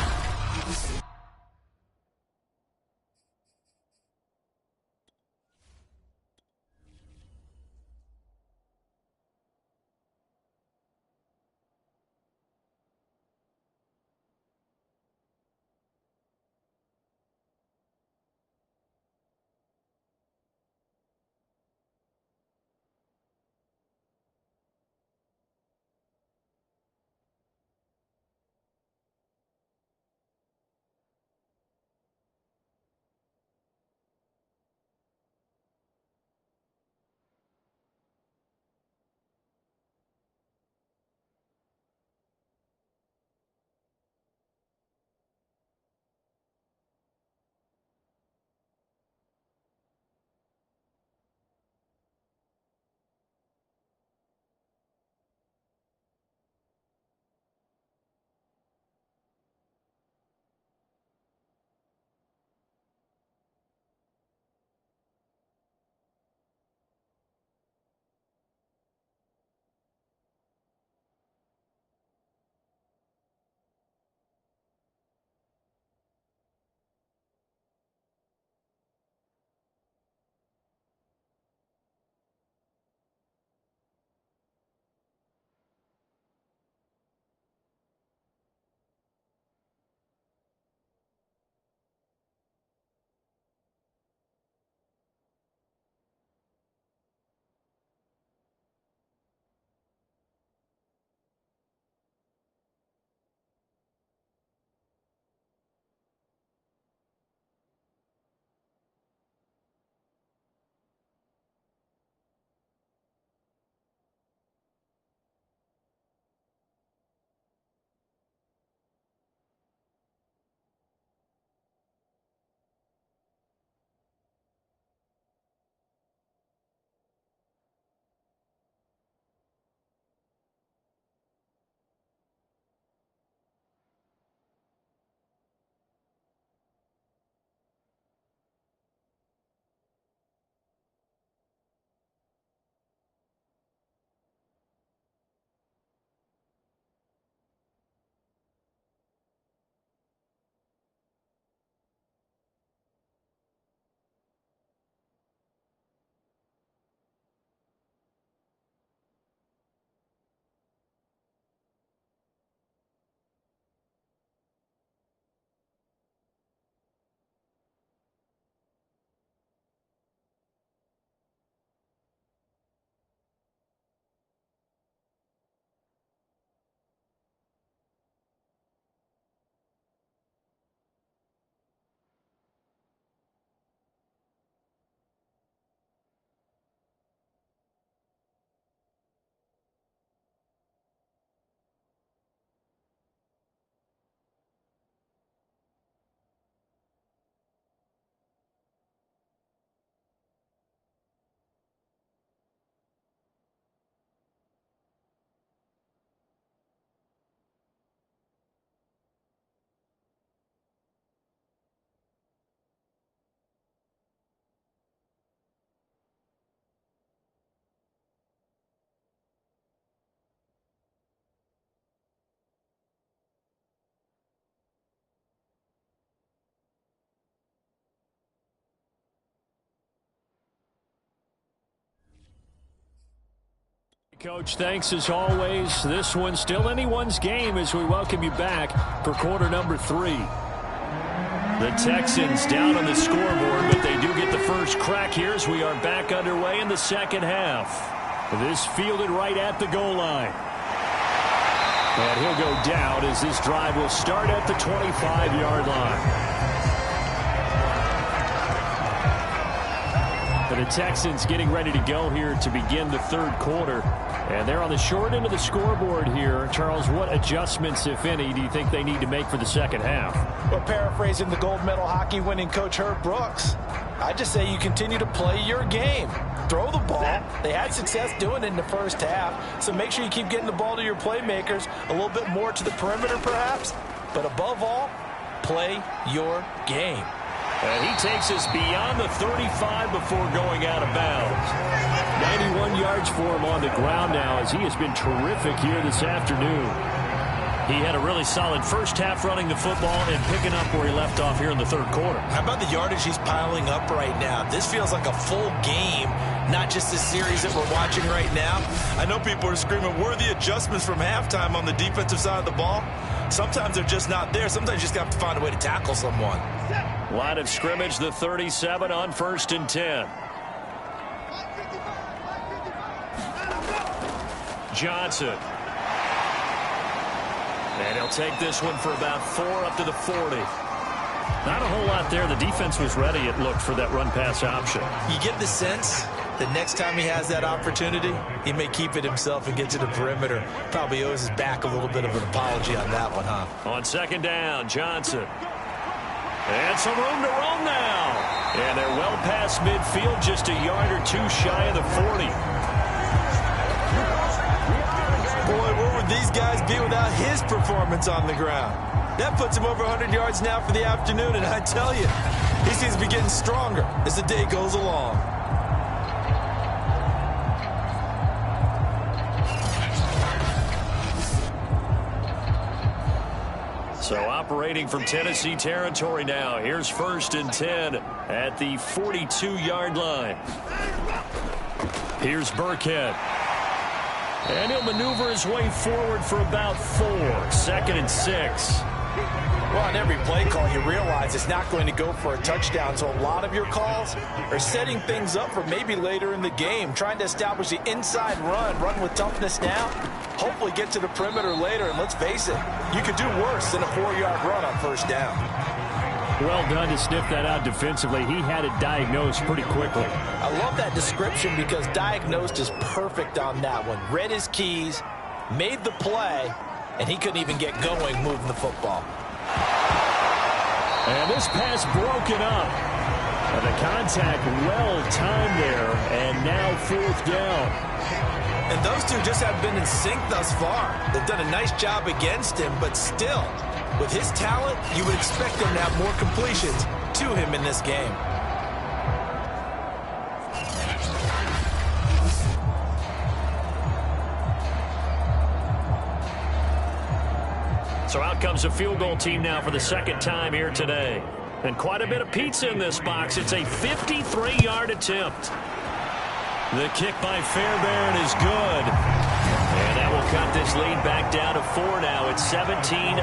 [SPEAKER 2] Coach, thanks as always. This one's still anyone's game as we welcome you back for quarter number 3. The Texans down on the scoreboard, but they do get the first crack here as we are back underway in the second half. This fielded right at the goal line. And he'll go down as this drive will start at the 25-yard line. The Texans getting ready to go here to begin the third quarter. And they're on the short end of the scoreboard here. Charles, what adjustments, if any, do you think they need to make for the second half?
[SPEAKER 3] Well, paraphrasing the gold medal hockey winning coach Herb Brooks, I just say you continue to play your game. Throw the ball. They had success doing it in the first half. So make sure you keep getting the ball to your playmakers, a little bit more to the perimeter perhaps. But above all, play your game.
[SPEAKER 2] And he takes us beyond the 35 before going out of bounds. 91 yards for him on the ground now as he has been terrific here this afternoon. He had a really solid first half running the football and picking up where he left off here in the third quarter.
[SPEAKER 3] How about the yardage he's piling up right now? This feels like a full game, not just the series that we're watching right now. I know people are screaming, where are the adjustments from halftime on the defensive side of the ball? Sometimes they're just not there. Sometimes you just have to find a way to tackle someone.
[SPEAKER 2] Line of scrimmage, the 37 on 1st and 10. Johnson. And he'll take this one for about 4 up to the 40. Not a whole lot there. The defense was ready, it looked, for that run-pass option.
[SPEAKER 3] You get the sense that next time he has that opportunity, he may keep it himself and get to the perimeter. Probably owes his back a little bit of an apology on that one, huh?
[SPEAKER 2] On second down, Johnson. And some room to roam now. And they're well past midfield, just a yard or two shy of the 40.
[SPEAKER 3] Boy, where would these guys be without his performance on the ground? That puts him over 100 yards now for the afternoon, and I tell you, he seems to be getting stronger as the day goes along.
[SPEAKER 2] So operating from Tennessee territory now. Here's 1st and 10 at the 42-yard line. Here's Burkhead. And he'll maneuver his way forward for about 4. 2nd and 6.
[SPEAKER 3] Well, on every play call, you realize it's not going to go for a touchdown. So a lot of your calls are setting things up for maybe later in the game, trying to establish the inside run with toughness now, hopefully get to the perimeter later. And let's face it, you could do worse than a 4-yard run on 1st down.
[SPEAKER 2] Well done to sniff that out defensively. He had it diagnosed pretty quickly.
[SPEAKER 3] I love that description because diagnosed is perfect on that one. Read his keys, made the play, and he couldn't even get going moving the football.
[SPEAKER 2] And this pass broken up. And the contact well timed there, and now 4th down.
[SPEAKER 3] And those two just have been in sync thus far. They've done a nice job against him, but still, with his talent, you would expect him to have more completions to him in this game.
[SPEAKER 2] So out comes a field goal team now for the second time here today. And quite a bit of pizza in this box. It's a 53-yard attempt. The kick by Fairbairn is good. And that will cut this lead back down to 4 now. It's 17-13.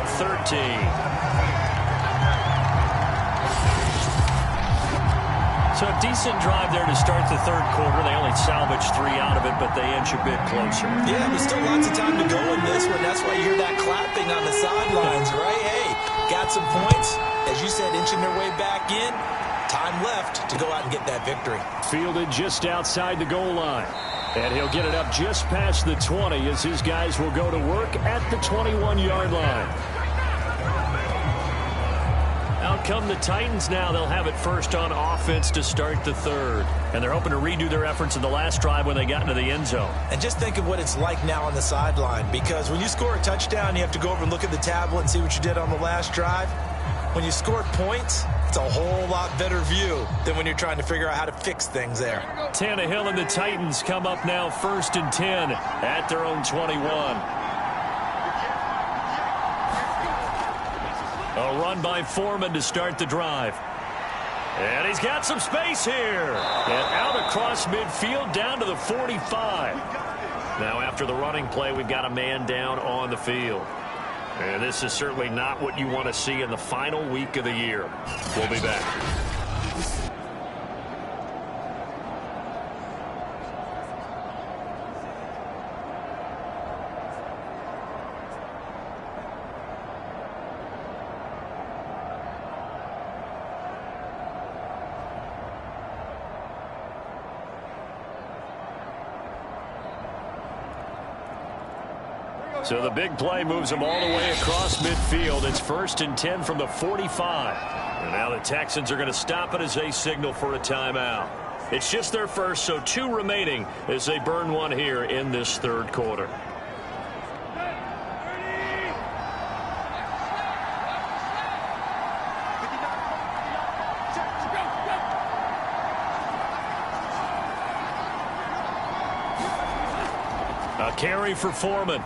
[SPEAKER 2] So a decent drive there to start the third quarter. They only salvaged 3 out of it, but they inch a bit closer.
[SPEAKER 3] Yeah, there's still lots of time to go in this one. That's why you hear that clapping on the sidelines, right? Hey, got some points. As you said, inching their way back in. Time left to go out and get that victory.
[SPEAKER 2] Fielded just outside the goal line. And he'll get it up just past the 20 as his guys will go to work at the 21-yard line. Out come the Titans now. They'll have it first on offense to start the third. And they're hoping to redo their efforts in the last drive when they got into the end zone.
[SPEAKER 3] And just think of what it's like now on the sideline, because when you score a touchdown, you have to go over and look at the tablet and see what you did on the last drive. When you scored points, it's a whole lot better view than when you're trying to figure out how to fix things there.
[SPEAKER 2] Tannehill and the Titans come up now 1st and 10 at their own 21. A run by Foreman to start the drive. And he's got some space here. And out across midfield down to the 45. Now after the running play, we've got a man down on the field. And this is certainly not what you want to see in the final week of the year. We'll be back. So the big play moves them all the way across midfield. It's 1st and 10 from the 45. And now the Texans are going to stop it as they signal for a timeout. It's just their first, so 2 remaining as they burn one here in this third quarter. A carry for Foreman.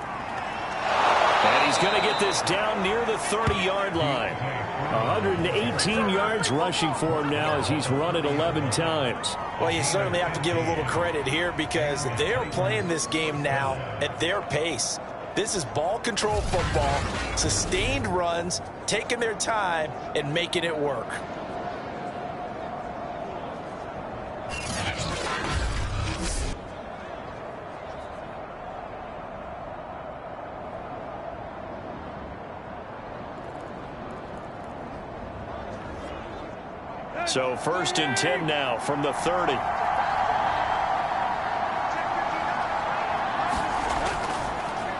[SPEAKER 2] And he's going to get this down near the 30-yard line. 118 yards rushing for him now as he's run it 11 times.
[SPEAKER 3] Well, you certainly have to give a little credit here because they're playing this game now at their pace. This is ball control football, sustained runs, taking their time, and making it work.
[SPEAKER 2] So 1st and 10 now from the 30.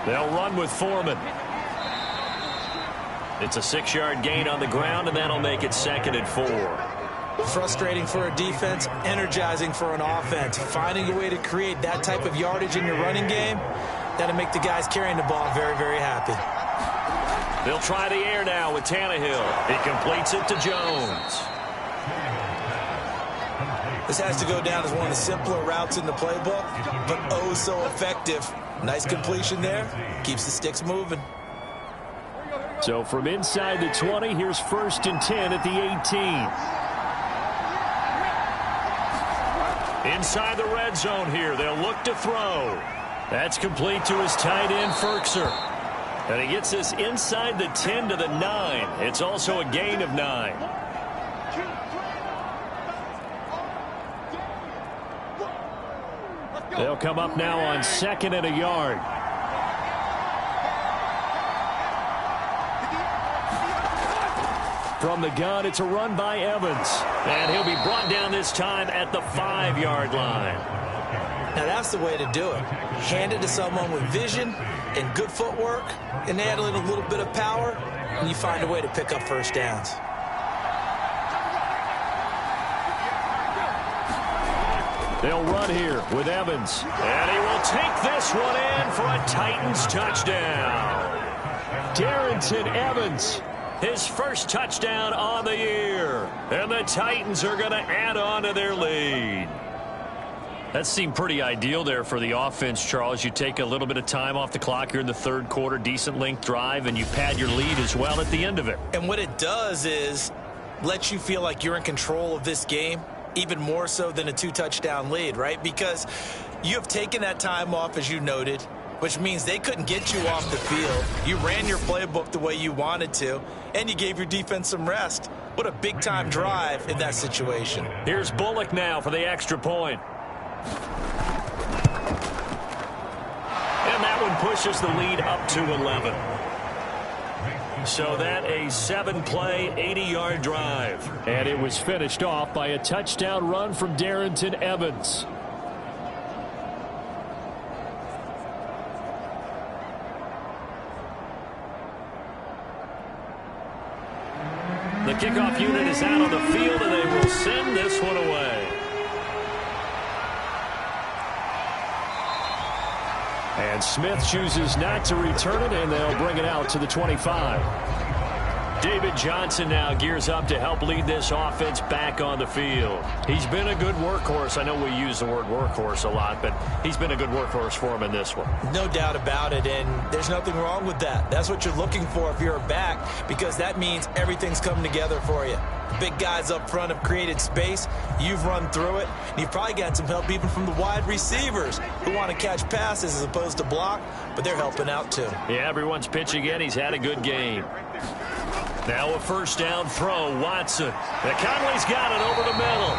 [SPEAKER 2] They'll run with Foreman. It's a 6-yard gain on the ground, and that'll make it 2nd and 4.
[SPEAKER 3] Frustrating for a defense, energizing for an offense. Finding a way to create that type of yardage in your running game, that'll make the guys carrying the ball very, very happy.
[SPEAKER 2] They'll try the air now with Tannehill. He completes it to Jones.
[SPEAKER 3] This has to go down as one of the simpler routes in the playbook, but oh so effective. Nice completion there. Keeps the sticks moving.
[SPEAKER 2] So from inside the 20, here's 1st and 10 at the 18. Inside the red zone here. They'll look to throw. That's complete to his tight end, Ferkser. And he gets this inside the 10 to the 9. It's also a gain of 9. They'll come up now on 2nd and a yard. From the gun, it's a run by Evans. And he'll be brought down this time at the 5-yard line.
[SPEAKER 3] Now that's the way to do it. Hand it to someone with vision and good footwork, and add a little bit of power, and you find a way to pick up first downs.
[SPEAKER 2] They'll run here with Evans. And he will take this one in for a Titans touchdown. Darrington Evans, his first touchdown on the year. And the Titans are going to add on to their lead. That seemed pretty ideal there for the offense, Charles. You take a little bit of time off the clock here in the third quarter, decent length drive, and you pad your lead as well at the end of it.
[SPEAKER 3] And what it does is let you feel like you're in control of this game. Even more so than a 2-touchdown lead, right? Because you have taken that time off, as you noted, which means they couldn't get you off the field. You ran your playbook the way you wanted to, and you gave your defense some rest. What a big-time drive in that situation.
[SPEAKER 2] Here's Bullock now for the extra point. And that one pushes the lead up to 11. So that a 7-play, 80-yard drive. And it was finished off by a touchdown run from Darrington Evans. The kickoff unit is out on the field, and they will send this one away. And Smith chooses not to return it, and they'll bring it out to the 25. David Johnson now gears up to help lead this offense back on the field. He's been a good workhorse. I know we use the word workhorse a lot, but he's been a good workhorse for him in this one.
[SPEAKER 3] No doubt about it, and there's nothing wrong with that. That's what you're looking for if you're a back, because that means everything's coming together for you. The big guys up front have created space. You've run through it, and you've probably got some help even from the wide receivers who want to catch passes as opposed to block, but they're helping out too.
[SPEAKER 2] Yeah, everyone's pitching in. He's had a good game. Now a first down throw, Watson. Conley's got it over the middle.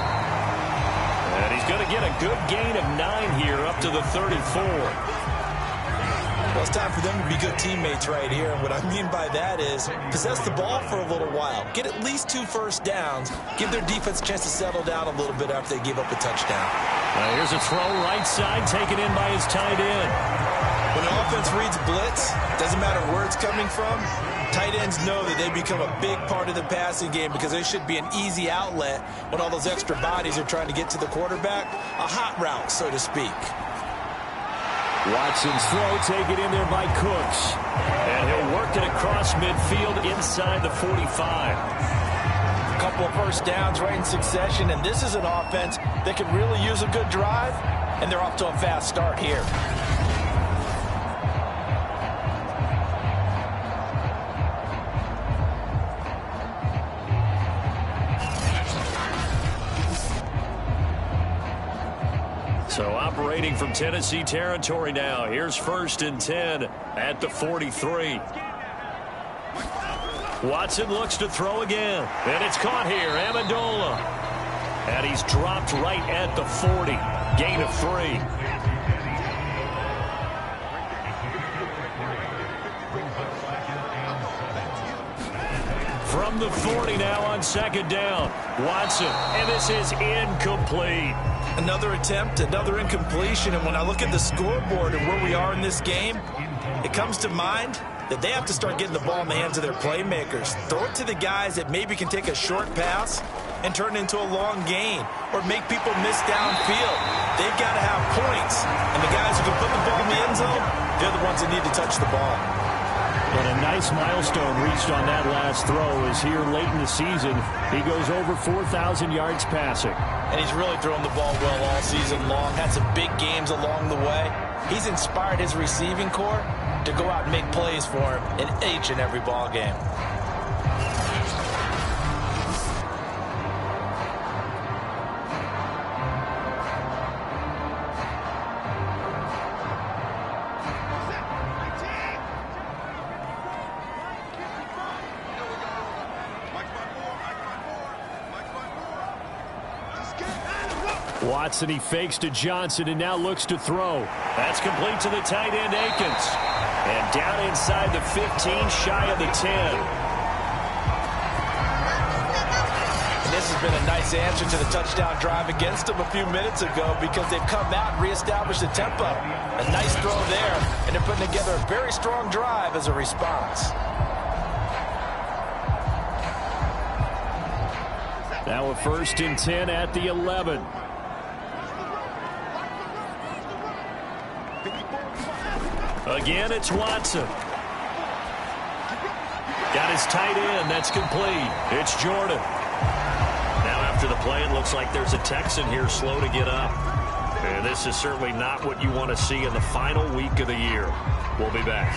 [SPEAKER 2] And he's going to get a good gain of 9 here up to the 34.
[SPEAKER 3] Well, it's time for them to be good teammates right here. And what I mean by that is possess the ball for a little while. Get at least 2 first downs. Give their defense a chance to settle down a little bit after they give up a touchdown.
[SPEAKER 2] Here's a throw right side, taken in by his tight end.
[SPEAKER 3] When an offense reads blitz, doesn't matter where it's coming from, tight ends know that they become a big part of the passing game because they should be an easy outlet when all those extra bodies are trying to get to the quarterback. A hot route, so to speak.
[SPEAKER 2] Watson's throw taken in there by Cooks. And he'll work it across midfield inside the 45.
[SPEAKER 3] A couple of first downs right in succession, and this is an offense that can really use a good drive, and they're off to a fast start here.
[SPEAKER 2] So operating from Tennessee territory now. Here's 1st and 10 at the 43. Watson looks to throw again. And it's caught here. Amendola. And he's dropped right at the 40. Gain of 3. From the 40 now on 2nd down. Watson. And this is incomplete.
[SPEAKER 3] Another attempt, another incompletion, and when I look at the scoreboard and where we are in this game, it comes to mind that they have to start getting the ball in the hands of their playmakers. Throw it to the guys that maybe can take a short pass and turn it into a long gain or make people miss downfield. They've got to have points, and the guys who can put the ball in the end zone, they're the ones that need to touch the ball.
[SPEAKER 2] But a nice milestone reached on that last throw is here late in the season. He goes over 4,000 yards passing.
[SPEAKER 3] And he's really thrown the ball well all season long. Had some big games along the way. He's inspired his receiving corps to go out and make plays for him in each and every ball game.
[SPEAKER 2] Watson, he fakes to Johnson and now looks to throw. That's complete to the tight end, Akins. And down inside the 15, shy of the 10.
[SPEAKER 3] And this has been a nice answer to the touchdown drive against them a few minutes ago because they've come out and reestablished the tempo. A nice throw there, and they're putting together a very strong drive as a response.
[SPEAKER 2] Now a 1st and 10 at the 11. Again, it's Watson. Got his tight end. That's complete. It's Jordan. Now after the play, it looks like there's a Texan here slow to get up. And this is certainly not what you want to see in the final week of the year. We'll be back.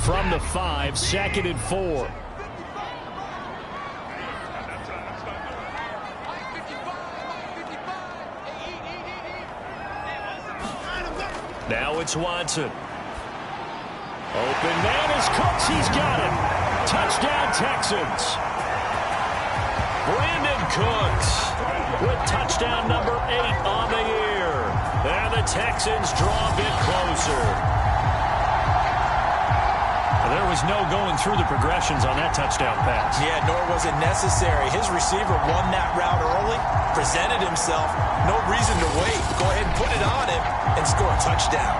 [SPEAKER 2] From the 5, 2nd and 4. Now it's Watson. Open man is Cooks. He's got it. Touchdown Texans. Brandon Cooks with touchdown number 8 on the year. And the Texans draw a bit closer. There was no going through the progressions on that touchdown pass.
[SPEAKER 3] Yeah, nor was it necessary. His receiver won that route early, presented himself. No reason to wait. Go ahead and put it on him and score a touchdown.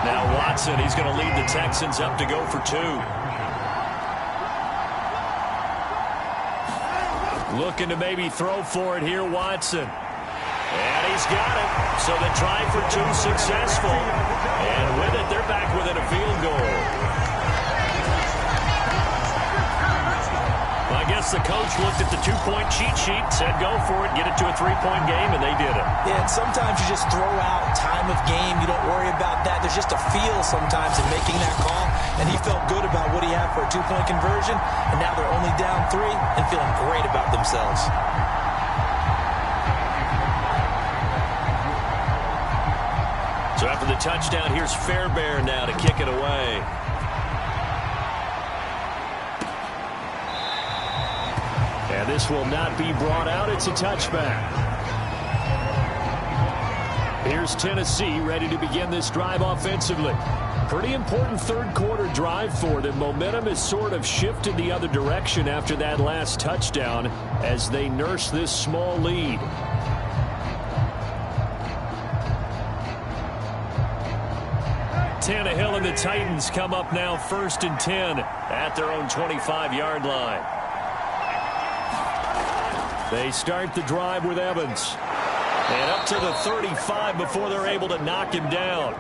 [SPEAKER 2] Now Watson Watson. He's going to lead the Texans up to go for 2. Looking to maybe throw for it here, Watson. And he's got it. So the try for 2 successful. And with it, they're back within a field goal. Well, I guess the coach looked at the 2-point cheat sheet, said go for it, get it to a 3-point game, and they did it.
[SPEAKER 3] Yeah, and sometimes you just throw out time of game. You don't worry about that. There's just a feel sometimes in making that call. And he felt good about what he had for a 2-point conversion. And now they're only down 3 and feeling great about themselves.
[SPEAKER 2] So after the touchdown, here's Fairbairn now to kick it away. And this will not be brought out. It's a touchback. Here's Tennessee ready to begin this drive offensively. Pretty important third-quarter drive for them. Momentum has sort of shifted the other direction after that last touchdown as they nurse this small lead. Tannehill and the Titans come up now 1st and 10 at their own 25-yard line. They start the drive with Evans. And up to the 35 before they're able to knock him down.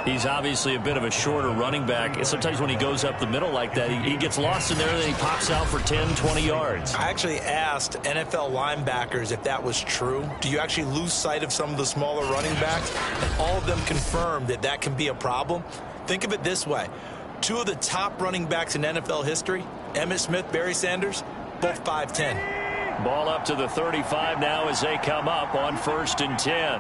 [SPEAKER 2] He's obviously a bit of a shorter running back. Sometimes when he goes up the middle like that, he gets lost in there and then he pops out for 10, 20 yards.
[SPEAKER 3] I actually asked NFL linebackers if that was true. Do you actually lose sight of some of the smaller running backs? And all of them confirmed that that can be a problem. Think of it this way. 2 of the top running backs in NFL history, Emmitt Smith, Barry Sanders, both 5'10".
[SPEAKER 2] Ball up to the 35 now as they come up on 1st and 10.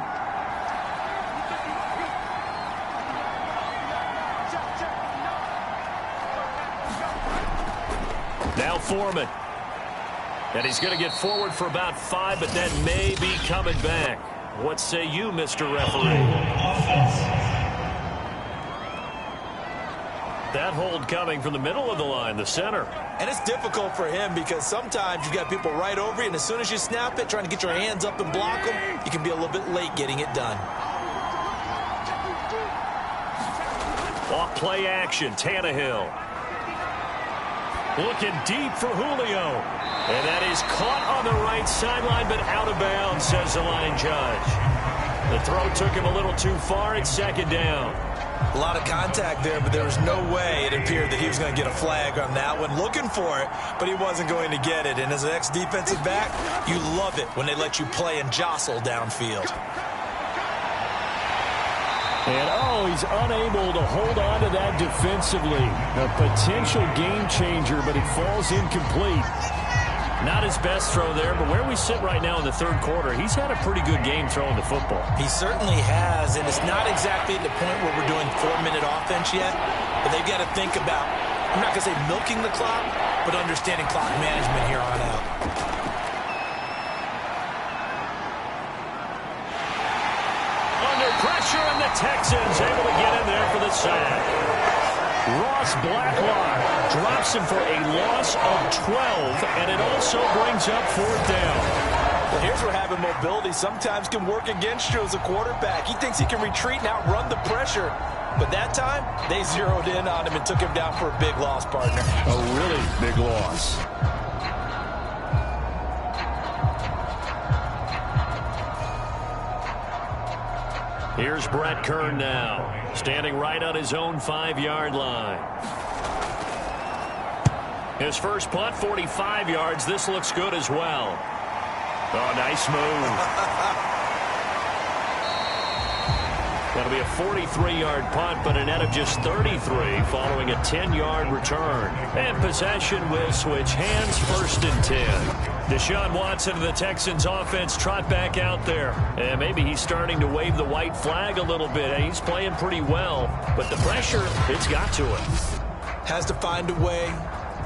[SPEAKER 2] Now Foreman. And he's going to get forward for about 5, but then may be coming back. What say you, Mr. Referee? That hold coming from the middle of the line, the center.
[SPEAKER 3] And it's difficult for him because sometimes you've got people right over you, and as soon as you snap it, trying to get your hands up and block them, you can be a little bit late getting it done.
[SPEAKER 2] Off play action, Tannehill. Looking deep for Julio. And that is caught on the right sideline, but out of bounds, says the line judge. The throw took him a little too far. It's 2nd down.
[SPEAKER 3] A lot of contact there, but there was no way it appeared that he was going to get a flag on that one. Looking for it, but he wasn't going to get it. And as an ex-defensive back, you love it when they let you play and jostle downfield.
[SPEAKER 2] And, he's unable to hold on to that defensively. A potential game changer, but it falls incomplete. Not his best throw there, but where we sit right now in the 3rd quarter, he's had a pretty good game throwing the football.
[SPEAKER 3] He certainly has, and it's not exactly at the point where we're doing 4-minute offense yet, but they've got to think about, I'm not going to say milking the clock, but understanding clock management here on out.
[SPEAKER 2] Under pressure, and the Texans able to get in there for the sack. Ross Blacklock drops him for a loss of 12, and it also brings up 4th down.
[SPEAKER 3] Well, here's where having mobility sometimes can work against you as a quarterback. He thinks he can retreat and outrun the pressure. But that time, they zeroed in on him and took him down for a big loss, partner.
[SPEAKER 2] A really big loss. Here's Brett Kern now, standing right on his own 5-yard line. His first punt, 45 yards. This looks good as well. Oh, nice move. That'll be a 43-yard punt, but a net of just 33 following a 10-yard return. And possession will switch hands, 1st and 10. Deshaun Watson of the Texans offense trot back out there. And maybe he's starting to wave the white flag a little bit. He's playing pretty well, but the pressure, it's got to him.
[SPEAKER 3] Has to find a way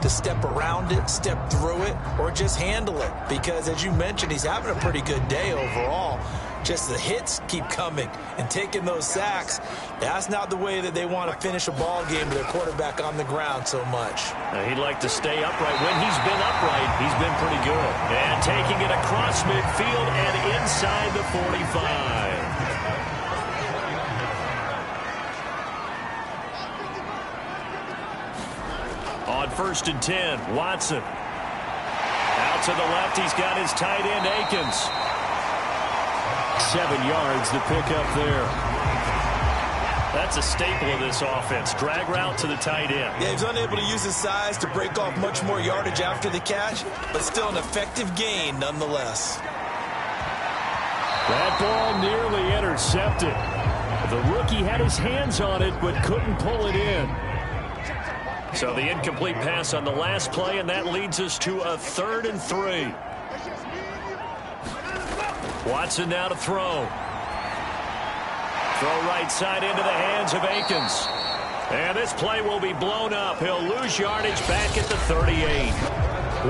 [SPEAKER 3] to step around it, step through it, or just handle it. Because, as you mentioned, he's having a pretty good day overall. Just the hits keep coming and taking those sacks. That's not the way that they want to finish a ball game with their quarterback on the ground so much.
[SPEAKER 2] He'd like to stay upright. When he's been upright, he's been pretty good. And taking it across midfield and inside the 45. On 1st and 10, Watson. Out to the left, he's got his tight end, Akins. 7 yards to pick up there. That's a staple of this offense. Drag route to the tight end.
[SPEAKER 3] Yeah, he's unable to use his size to break off much more yardage after the catch, but still an effective gain nonetheless.
[SPEAKER 2] That ball nearly intercepted. The rookie had his hands on it, but couldn't pull it in. So the incomplete pass on the last play, and that leads us to a 3rd and 3. Watson now to throw. Throw right side into the hands of Akins. And this play will be blown up. He'll lose yardage back at the 38.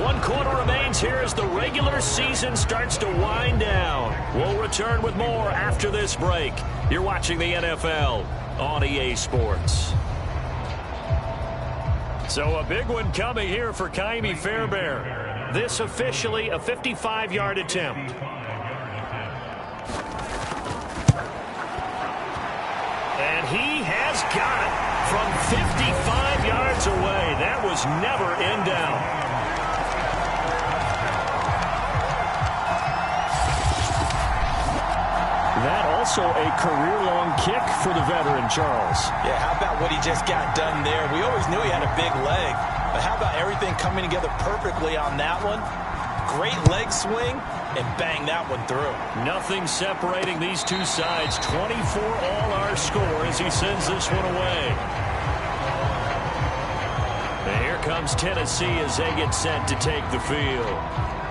[SPEAKER 2] 1 quarter remains here as the regular season starts to wind down. We'll return with more after this break. You're watching the NFL on EA Sports. So a big one coming here for Ka'imi Fairbairn. This officially a 55-yard attempt. And he has got it from 55 yards away. That was never in doubt. That also a career-long kick for the veteran, Charles.
[SPEAKER 3] Yeah, how about what he just got done there? We always knew he had a big leg, but how about everything coming together perfectly on that one? Great leg swing, and bang that one through. Nothing separating these two sides. 24 all our score as he sends this one away.
[SPEAKER 2] And here comes Tennessee as they get set to take the field.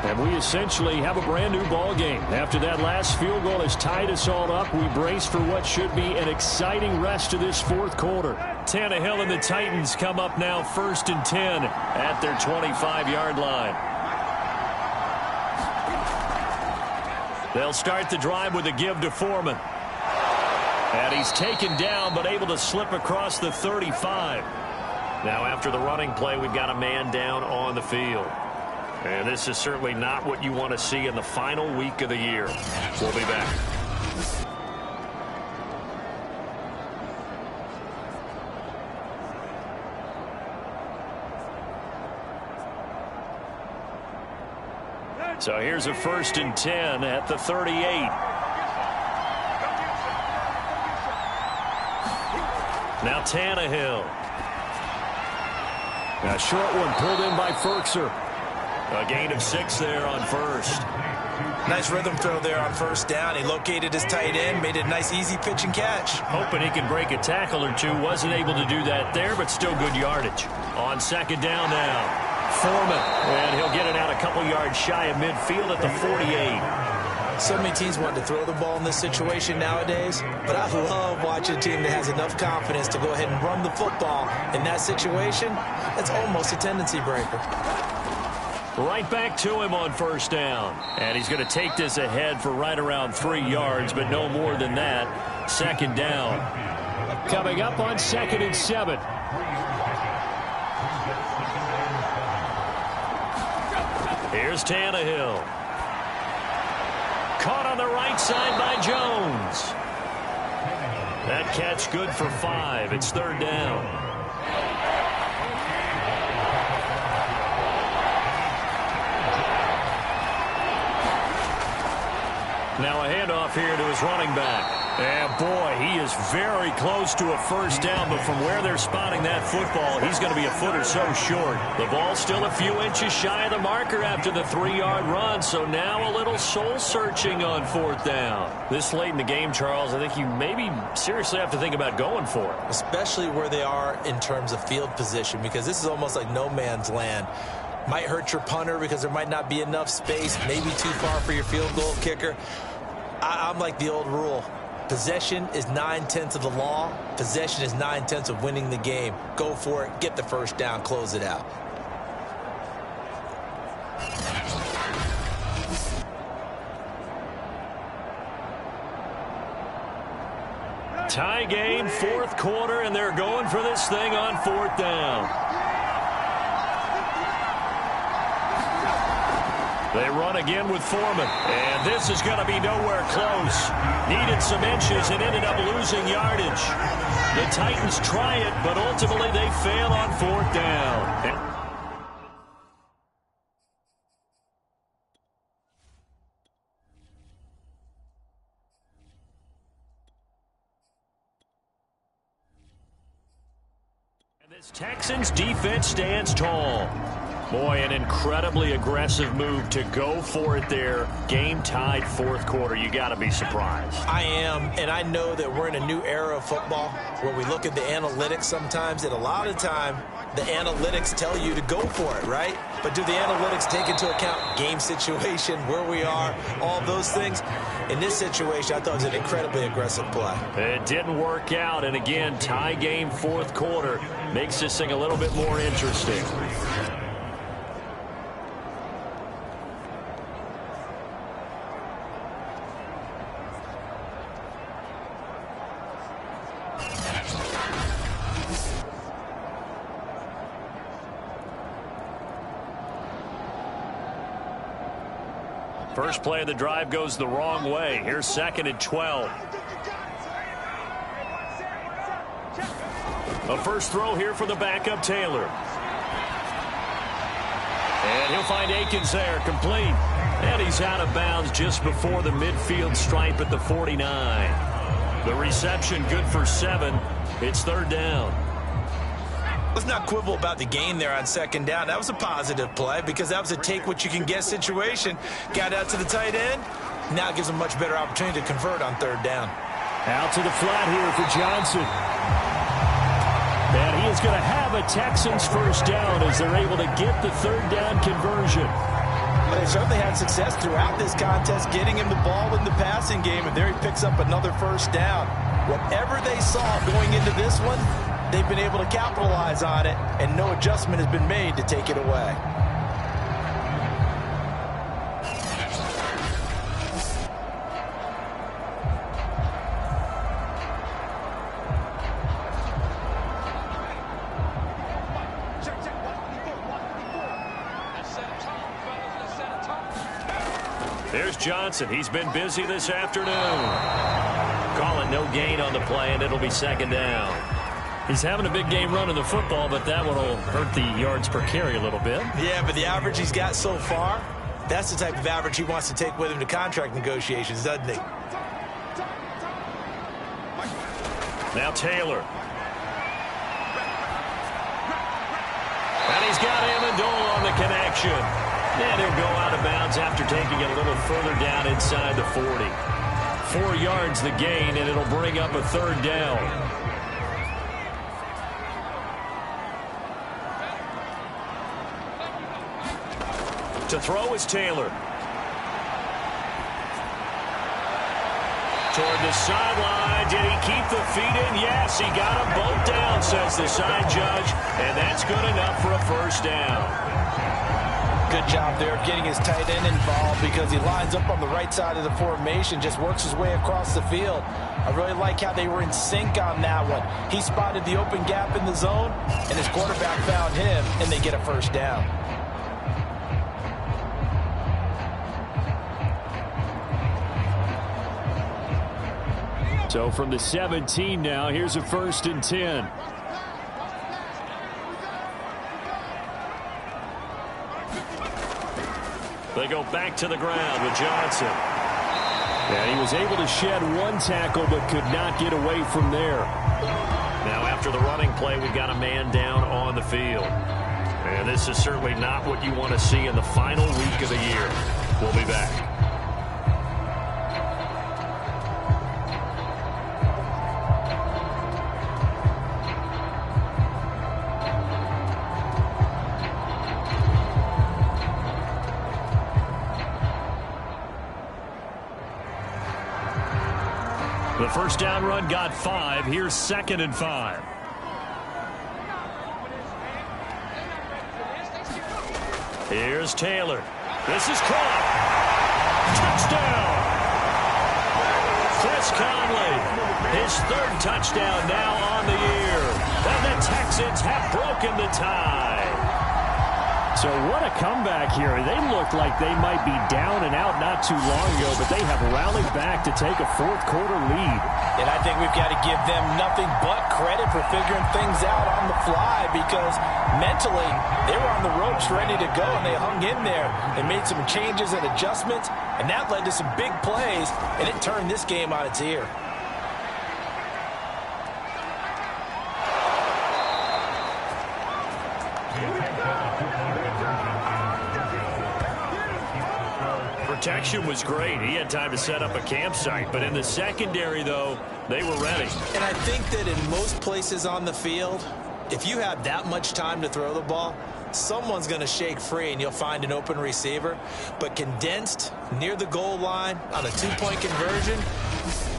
[SPEAKER 2] And we essentially have a brand new ball game. After that last field goal has tied us all up, we brace for what should be an exciting rest of this 4th quarter. Tannehill and the Titans come up now 1st and 10 at their 25-yard line. They'll start the drive with a give to Foreman. And he's taken down but able to slip across the 35. Now after the running play, we've got a man down on the field. And this is certainly not what you want to see in the final week of the year. We'll be back. So here's a 1st and 10 at the 38. Now Tannehill. A short one pulled in by Ferkser. A gain of 6 there on 1st.
[SPEAKER 3] Nice rhythm throw there on 1st down. He located his tight end, made it a nice easy pitch and catch.
[SPEAKER 2] Hoping he can break a tackle or two. Wasn't able to do that there, but still good yardage. On 2nd down now. Foreman, and he'll get it out a couple yards shy of midfield at the 48.
[SPEAKER 3] So many teams want to throw the ball in this situation nowadays, but I love watching a team that has enough confidence to go ahead and run the football in that situation. It's almost a tendency breaker.
[SPEAKER 2] Right back to him on 1st down. And he's going to take this ahead for right around 3 yards, but no more than that. 2nd down. Coming up on 2nd and 7. Here's Tannehill. Caught on the right side by Jones. That catch good for 5. It's 3rd down. Now a handoff here to his running back. And boy, he is very close to a 1st down, but from where they're spotting that football, he's going to be a foot or so short. The ball's still a few inches shy of the marker after the 3-yard run, so now a little soul-searching on 4th down. This late in the game, Charles, I think you maybe seriously have to think about going for it.
[SPEAKER 3] Especially where they are in terms of field position, because this is almost like no man's land. Might hurt your punter because there might not be enough space, maybe too far for your field goal kicker. I'm like the old rule. Possession is 9/10 of the law. Possession is 9/10 of winning the game. Go for it. Get the 1st down. Close it out.
[SPEAKER 2] Tie game, 4th quarter, and they're going for this thing on 4th down. They run again with Foreman, and this is going to be nowhere close. Needed some inches and ended up losing yardage. The Titans try it, but ultimately they fail on 4th down. Texans defense stands tall. Boy, an incredibly aggressive move to go for it there. Game tied fourth quarter. You got to be surprised.
[SPEAKER 3] I am, and I know that we're in a new era of football where we look at the analytics sometimes, and a lot of the time the analytics tell you to go for it, right? But do the analytics take into account game situation, where we are, all those things? In this situation, I thought it was an incredibly aggressive play.
[SPEAKER 2] It didn't work out, and again, tie game fourth quarter makes this thing a little bit more interesting. First play of the drive goes the wrong way. Here's 2nd and 12. A first throw here for the backup Taylor. And he'll find Akins there, complete. And he's out of bounds just before the midfield stripe at the 49. The reception good for 7. It's 3rd down.
[SPEAKER 3] Let's not quibble about the gain there on 2nd down. That was a positive play because that was a take-what-you-can-get situation. Got out to the tight end. Now it gives him a much better opportunity to convert on 3rd down.
[SPEAKER 2] Out to the flat here for Johnson. And he is going to have a Texans first down as they're able to get the 3rd down conversion.
[SPEAKER 3] But they certainly had success throughout this contest getting him the ball in the passing game, and there he picks up another first down. Whatever they saw going into this one, they've been able to capitalize on it, and no adjustment has been made to take it away.
[SPEAKER 2] There's Johnson. He's been busy this afternoon. Calling no gain on the play, and it'll be 2nd down. He's having a big game running the football, but that one will hurt the yards per carry a little bit.
[SPEAKER 3] Yeah, but the average he's got so far, that's the type of average he wants to take with him to contract negotiations, doesn't he?
[SPEAKER 2] Now Taylor. And he's got Amendola on the connection. And he'll go out of bounds after taking it a little further down inside the 40. 4 yards the gain, and it'll bring up a 3rd down. To throw is Taylor. Toward the sideline. Did he keep the feet in? Yes, he got them both down, says the side judge. And that's good enough for a first down.
[SPEAKER 3] Good job there of getting his tight end involved because he lines up on the right side of the formation, just works his way across the field. I really like how they were in sync on that one. He spotted the open gap in the zone, and his quarterback found him, and they get a first down.
[SPEAKER 2] So from the 17 now, here's a 1st and 10. They go back to the ground with Johnson. And he was able to shed 1 tackle but could not get away from there. Now after the running play, we've got a man down on the field. And this is certainly not what you want to see in the final week of the year. We'll be back. The first down run got 5. Here's 2nd and 5. Here's Taylor. This is caught. Touchdown. Chris Conley. His 3rd touchdown now on the year. And the Texans have broken the tie. So what a comeback here. They looked like they might be down and out not too long ago, but they have rallied back to take a fourth quarter lead.
[SPEAKER 3] And I think we've got to give them nothing but credit for figuring things out on the fly because mentally they were on the ropes ready to go and they hung in there. They made some changes and adjustments, and that led to some big plays, and it turned this game on its ear.
[SPEAKER 2] Protection was great. He had time to set up a campsite. But in the secondary, though, they were ready.
[SPEAKER 3] And I think that in most places on the field, if you have that much time to throw the ball, someone's going to shake free and you'll find an open receiver. But condensed near the goal line on a two-point conversion,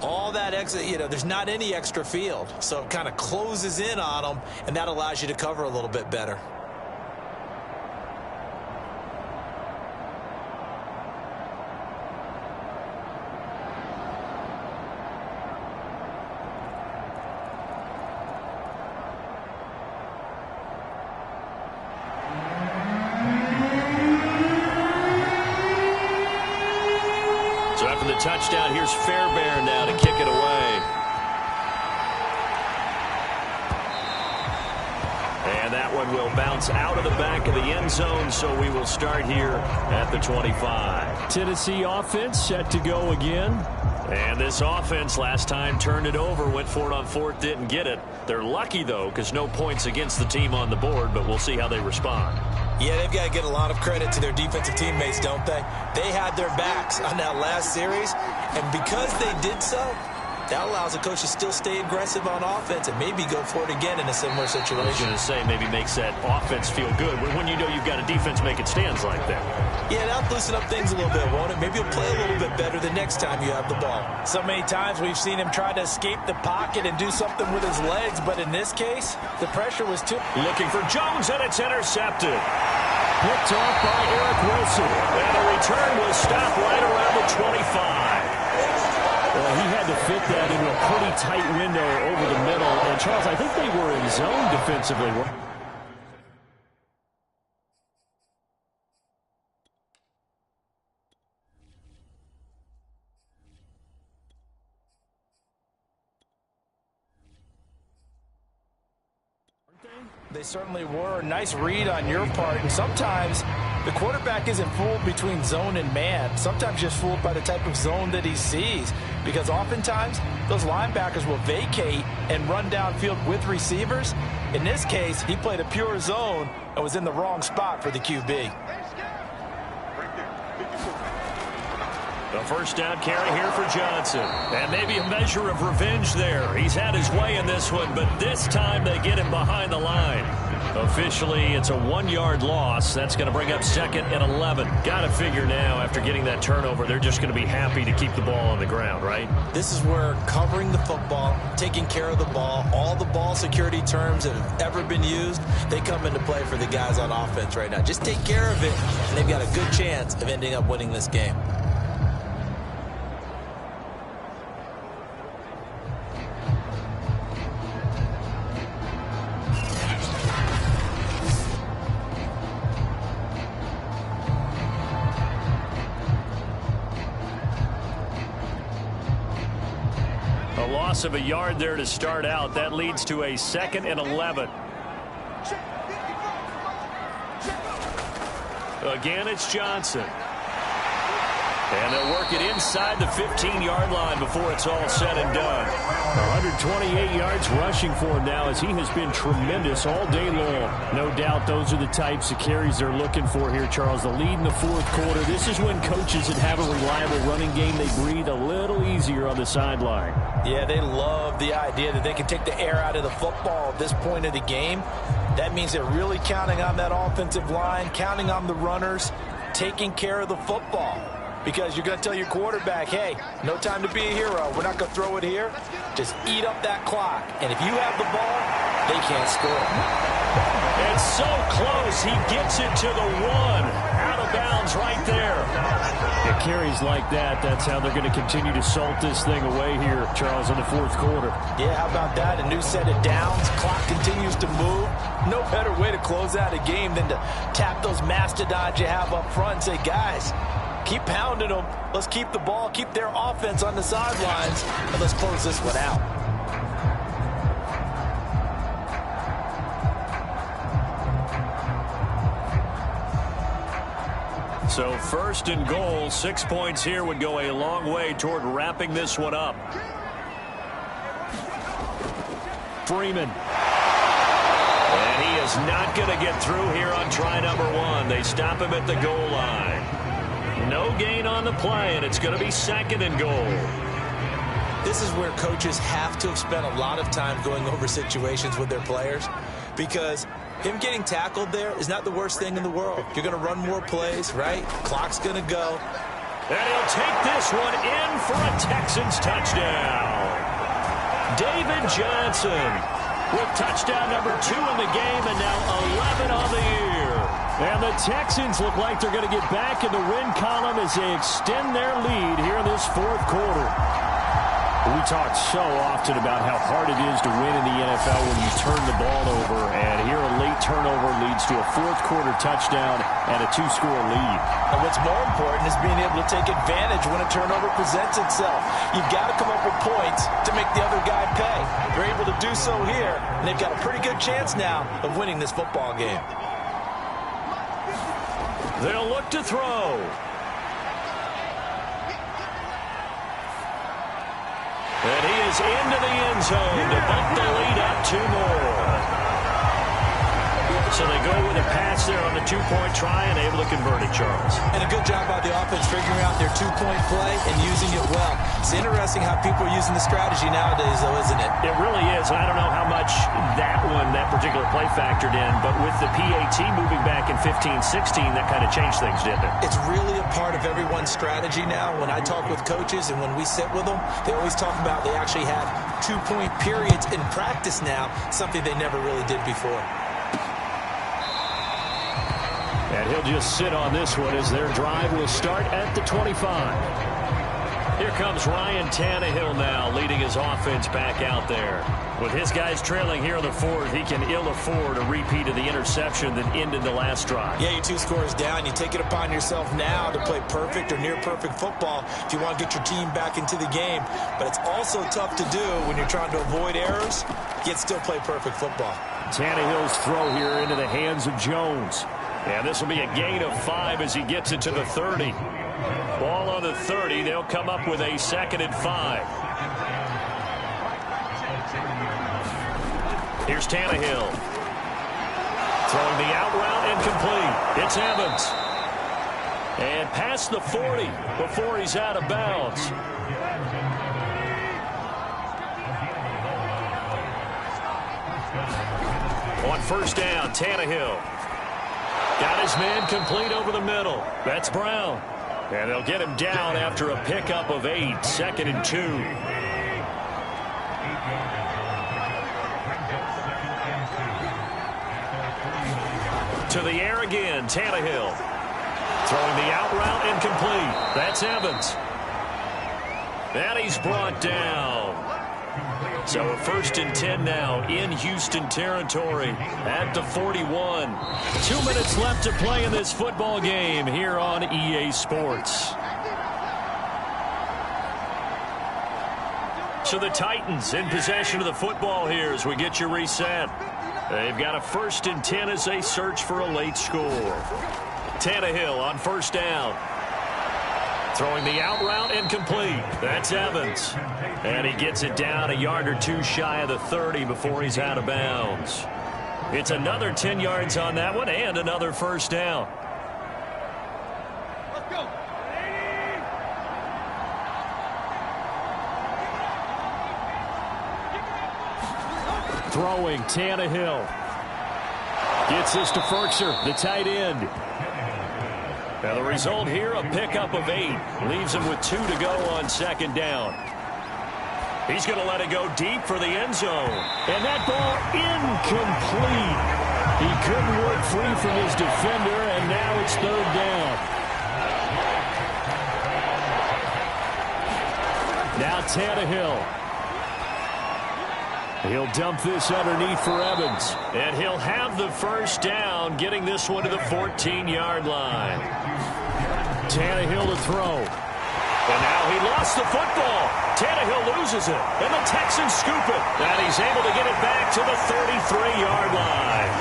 [SPEAKER 3] all that extra, there's not any extra field. So it kind of closes in on them, and that allows you to cover a little bit better.
[SPEAKER 2] Touchdown. Here's Fairbairn now to kick it away. And that one will bounce out of the back of the end zone, so we will start here at the 25.
[SPEAKER 7] Tennessee offense set to go again.
[SPEAKER 2] And this offense last time turned it over, went for it on fourth, didn't get it. They're lucky, though, because no points against the team on the board, but we'll see how they respond.
[SPEAKER 3] Yeah, they've got to get a lot of credit to their defensive teammates, don't they? They had their backs on that last series, and because they did so, that allows the coach to still stay aggressive on offense and maybe go for it again in a similar situation.
[SPEAKER 2] I was going to say, maybe makes that offense feel good when you know you've got a defense making stands like that.
[SPEAKER 3] Yeah, that'll loosen up things a little bit, won't it? Maybe he'll play a little bit better the next time you have the ball. So many times we've seen him try to escape the pocket and do something with his legs, but in this case, the pressure was too...
[SPEAKER 2] Looking for Jones, and it's intercepted.
[SPEAKER 7] Picked off by Eric Wilson.
[SPEAKER 2] And the return will stop right around the 25.
[SPEAKER 7] He had to fit that into a pretty tight window over the middle. And, Charles, I think they were in zone defensively.
[SPEAKER 3] They certainly were. Nice read on your part. And sometimes the quarterback isn't fooled between zone and man. Sometimes just fooled by the type of zone that he sees. Because oftentimes those linebackers will vacate and run downfield with receivers. In this case, he played a pure zone and was in the wrong spot for the QB.
[SPEAKER 2] The first down carry here for Johnson. And maybe a measure of revenge there. He's had his way in this one, but this time they get him behind the line. Officially, it's a 1-yard loss. That's going to bring up 2nd and 11. Got to figure now, after getting that turnover, they're just going to be happy to keep the ball on the ground, right?
[SPEAKER 3] This is where covering the football, taking care of the ball, all the ball security terms that have ever been used, they come into play for the guys on offense right now. Just take care of it, and they've got a good chance of ending up winning this game.
[SPEAKER 2] Loss of a yard there to start out. That leads to a 2nd and 11. Again, it's Johnson. And they'll work it inside the 15-yard line before it's all said and done.
[SPEAKER 7] 128 yards rushing for him now, as he has been tremendous all day long. No doubt those are the types of carries they're looking for here, Charles. The lead in the fourth quarter. This is when coaches that have a reliable running game, they breathe a little easier on the sideline.
[SPEAKER 3] Yeah, they love the idea that they can take the air out of the football at this point of the game. That means they're really counting on that offensive line, counting on the runners, taking care of the football. Because you're going to tell your quarterback, hey, no time to be a hero. We're not going to throw it here. Just eat up that clock. And if you have the ball, they can't score.
[SPEAKER 2] It's so close. He gets it to the 1. Out of bounds right there.
[SPEAKER 7] It carries like that. That's how they're going to continue to salt this thing away here, Charles, in the fourth quarter.
[SPEAKER 3] Yeah, how about that? A new set of downs. Clock continues to move. No better way to close out a game than to tap those mastodons you have up front and say, guys, keep pounding them. Let's keep the ball, keep their offense on the sidelines, and let's close this one out.
[SPEAKER 2] So 1st and goal, 6 points here would go a long way toward wrapping this one up.
[SPEAKER 7] Freeman.
[SPEAKER 2] And he is not going to get through here on try number 1. They stop him at the goal line. No gain on the play, and it's going to be 2nd and goal.
[SPEAKER 3] This is where coaches have to have spent a lot of time going over situations with their players, because him getting tackled there is not the worst thing in the world. You're going to run more plays, right? Clock's going to go.
[SPEAKER 2] And he'll take this one in for a Texans touchdown. David Johnson with touchdown number 2 in the game, and now 11 on the year. And the Texans look like they're going to get back in the win column as they extend their lead here in this 4th quarter. We talk so often about how hard it is to win in the NFL when you turn the ball over, and here a late turnover leads to a 4th quarter touchdown and a 2-score lead.
[SPEAKER 3] And what's more important is being able to take advantage when a turnover presents itself. You've got to come up with points to make the other guy pay. They're able to do so here, and they've got a pretty good chance now of winning this football game.
[SPEAKER 2] They'll look to throw. And he is into the end zone to bump the lead up 2 more. So they go with a pass there on the 2-point try and able to convert it, Charles.
[SPEAKER 3] And a good job by the offense figuring out their 2-point play and using it well. It's interesting how people are using the strategy nowadays, though, isn't it?
[SPEAKER 2] It really is. And I don't know how much that particular play factored in, but with the PAT moving back in 15-16, that kind of changed things, didn't it?
[SPEAKER 3] It's really a part of everyone's strategy now. When I talk with coaches and when we sit with them, they always talk about they actually have 2-point periods in practice now, something they never really did before.
[SPEAKER 2] And he'll just sit on this one as their drive will start at the 25. Here comes Ryan Tannehill now leading his offense back out there. With his guys trailing here in the 4th, he can ill afford a repeat of the interception that ended the last drive.
[SPEAKER 3] Yeah, you're 2 scores down. You take it upon yourself now to play perfect or near perfect football if you want to get your team back into the game. But it's also tough to do when you're trying to avoid errors, yet still play perfect football.
[SPEAKER 2] Tannehill's throw here into the hands of Jones. And this will be a gain of 5 as he gets it to the 30. Ball on the 30. They'll come up with a 2nd and 5. Here's Tannehill. Throwing the out route incomplete. It's Evans. And past the 40 before he's out of bounds. On 1st down, Tannehill. Got his man complete over the middle. That's Brown. And they'll get him down after a pickup of 8. 2nd and 2. To the air again, Tannehill. Throwing the out route incomplete. That's Evans. And he's brought down. So a 1st and 10 now in Houston territory at the 41. 2 minutes left to play in this football game here on EA Sports. So the Titans in possession of the football here as we get you reset. They've got a 1st and 10 as they search for a late score. Tannehill on 1st down. Throwing the out route incomplete. That's Evans. And he gets it down a yard or 2 shy of the 30 before he's out of bounds. It's another 10 yards on that one and another 1st down.
[SPEAKER 5] Let's go.
[SPEAKER 2] Throwing Tannehill. Gets this to Ferkser, the tight end. Now the result here, a pickup of 8. Leaves him with 2 to go on 2nd down. He's going to let it go deep for the end zone. And that ball incomplete. He couldn't work free from his defender, and now it's 3rd down. Now Tannehill. He'll dump this underneath for Evans. And he'll have the 1st down, getting this one to the 14-yard line. Tannehill to throw. And now he lost the football. Tannehill loses it. And the Texans scoop it. And he's able to get it back to the 33-yard line.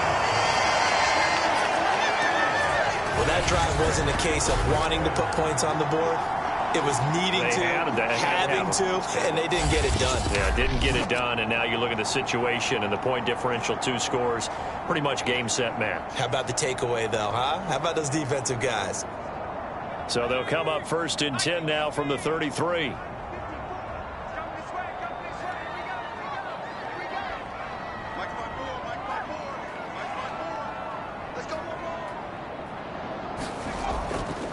[SPEAKER 3] Well, that drive wasn't a case of wanting to put points on the board. It was needing having to, and they didn't get it done.
[SPEAKER 2] Yeah, didn't get it done, and now you look at the situation and the point differential, 2 scores, pretty much game, set, match.
[SPEAKER 3] How about the takeaway, though, huh? How about those defensive guys?
[SPEAKER 2] So they'll come up 1st and 10 now from the 33.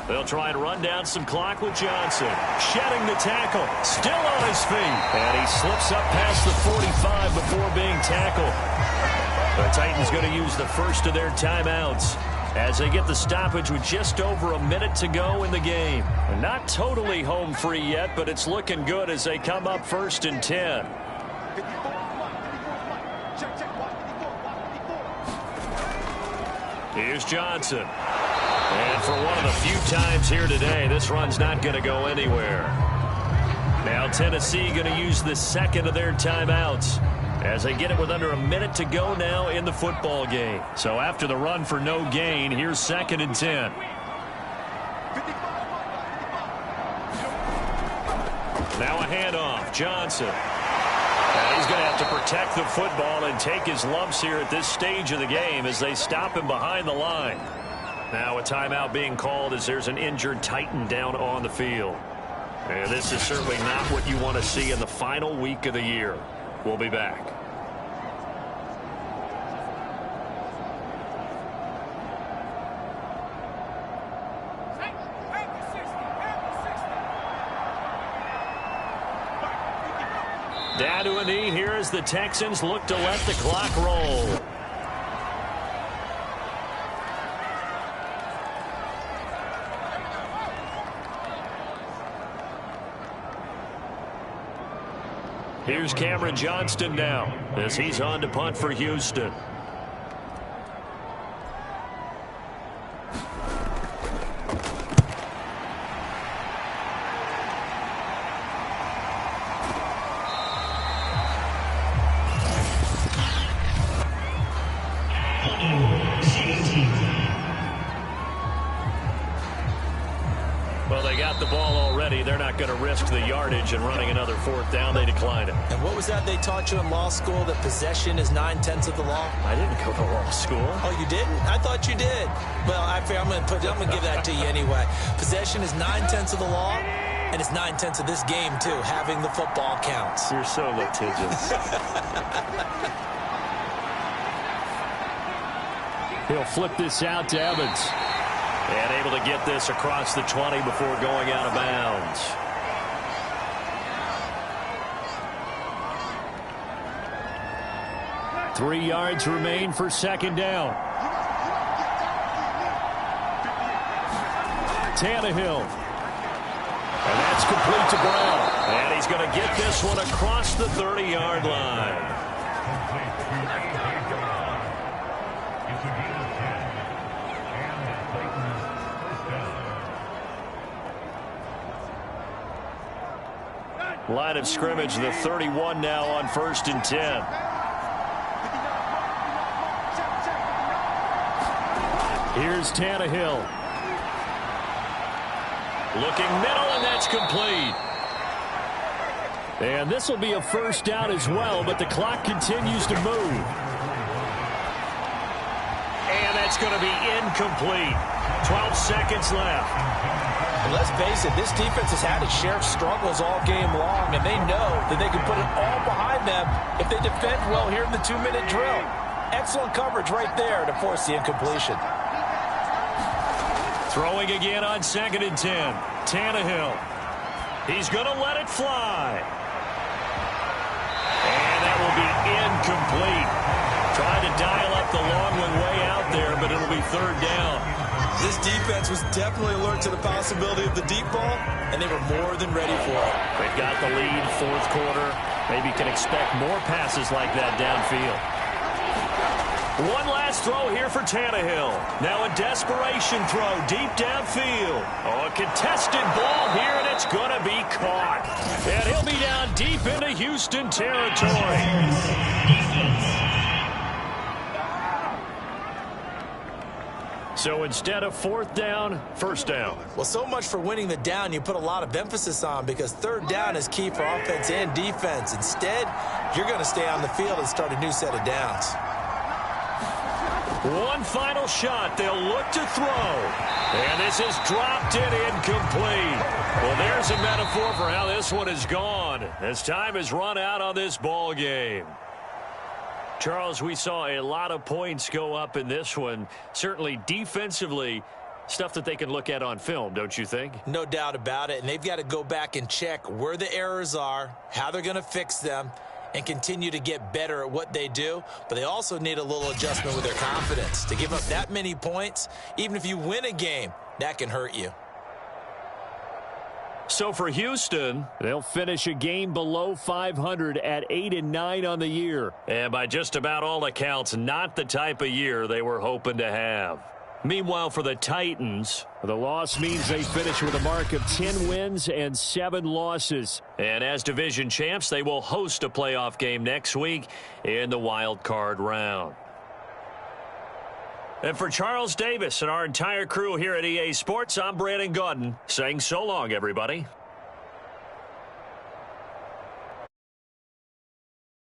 [SPEAKER 2] They'll try and run down some clock with Johnson. Shedding the tackle. Still on his feet. And he slips up past the 45 before being tackled. The Titans going to use the first of their timeouts as they get the stoppage with just over a minute to go in the game. And not totally home free yet, but it's looking good as they come up 1st and 10. Here's Johnson. And for one of the few times here today, this run's not going to go anywhere. Now Tennessee going to use the second of their timeouts as they get it with under a minute to go now in the football game. So after the run for no gain, here's 2nd and 10. Now a handoff. Johnson. And he's going to have to protect the football and take his lumps here at this stage of the game as they stop him behind the line. Now a timeout being called as there's an injured Titan down on the field. And this is certainly not what you want to see in the final week of the year. We'll be back. Down to a knee here as the Texans look to let the clock roll. Here's Cameron Johnston now as he's on to punt for Houston. Well, they got the ball already. They're not going to risk the yardage and running another 4th down. They declined it.
[SPEAKER 3] And what was that they taught you in law school, that possession is 9/10 of the law?
[SPEAKER 2] I didn't go to law school.
[SPEAKER 3] Oh, you didn't? I thought you did. Well, I'm going to give that to you anyway. Possession is 9/10 of the law, and it's 9/10 of this game, too. Having the football counts.
[SPEAKER 2] You're so litigious. He'll flip this out to Evans. And able to get this across the 20 before going out of bounds. Three yards remain for 2nd down. Tannehill. And that's complete to Brown. And he's going to get this one across the 30-yard line. Line of scrimmage, the 31 now on 1st and 10. Here's Tannehill. Looking middle, and that's complete. And this will be a 1st down as well, but the clock continues to move. And that's going to be incomplete. 12 seconds left.
[SPEAKER 3] And let's face it, this defense has had its share of struggles all game long, and they know that they can put it all behind them if they defend well here in the 2-minute drill. Excellent coverage right there to force the incompletion.
[SPEAKER 2] Throwing again on 2nd and 10. Tannehill. He's going to let it fly. And that will be incomplete. Trying to dial up the long one way out there, but it'll be 3rd down.
[SPEAKER 3] This defense was definitely alert to the possibility of the deep ball, and they were more than ready for it.
[SPEAKER 2] They've got the lead, 4th quarter. Maybe can expect more passes like that downfield. One last throw here for Tannehill. Now a desperation throw deep downfield. Oh, a contested ball here, and it's going to be caught. And he'll be down deep into Houston territory. So instead of fourth down, first down.
[SPEAKER 3] Well, so much for winning the down you put a lot of emphasis on, because third down is key for offense and defense. Instead, you're going to stay on the field and start a new set of downs.
[SPEAKER 2] One final shot. They'll look to throw. And this is dropped in incomplete. Well, there's a metaphor for how this one is gone, as time has run out on this ball game. Charles, we saw a lot of points go up in this one. Certainly defensively, stuff that they can look at on film, don't you think?
[SPEAKER 3] No doubt about it. And they've got to go back and check where the errors are, how they're going to fix them, and continue to get better at what they do. But they also need a little adjustment with their confidence. To give up that many points, even if you win a game, that can hurt you.
[SPEAKER 2] So for Houston,
[SPEAKER 7] they'll finish a game below 500 at 8-9 on the year.
[SPEAKER 2] And by just about all accounts, not the type of year they were hoping to have. Meanwhile, for the Titans,
[SPEAKER 7] the loss means they finish with a mark of 10 wins and 7 losses.
[SPEAKER 2] And as division champs, they will host a playoff game next week in the wild card round. And for Charles Davis and our entire crew here at EA Sports, I'm Brandon Gaudin saying so long, everybody.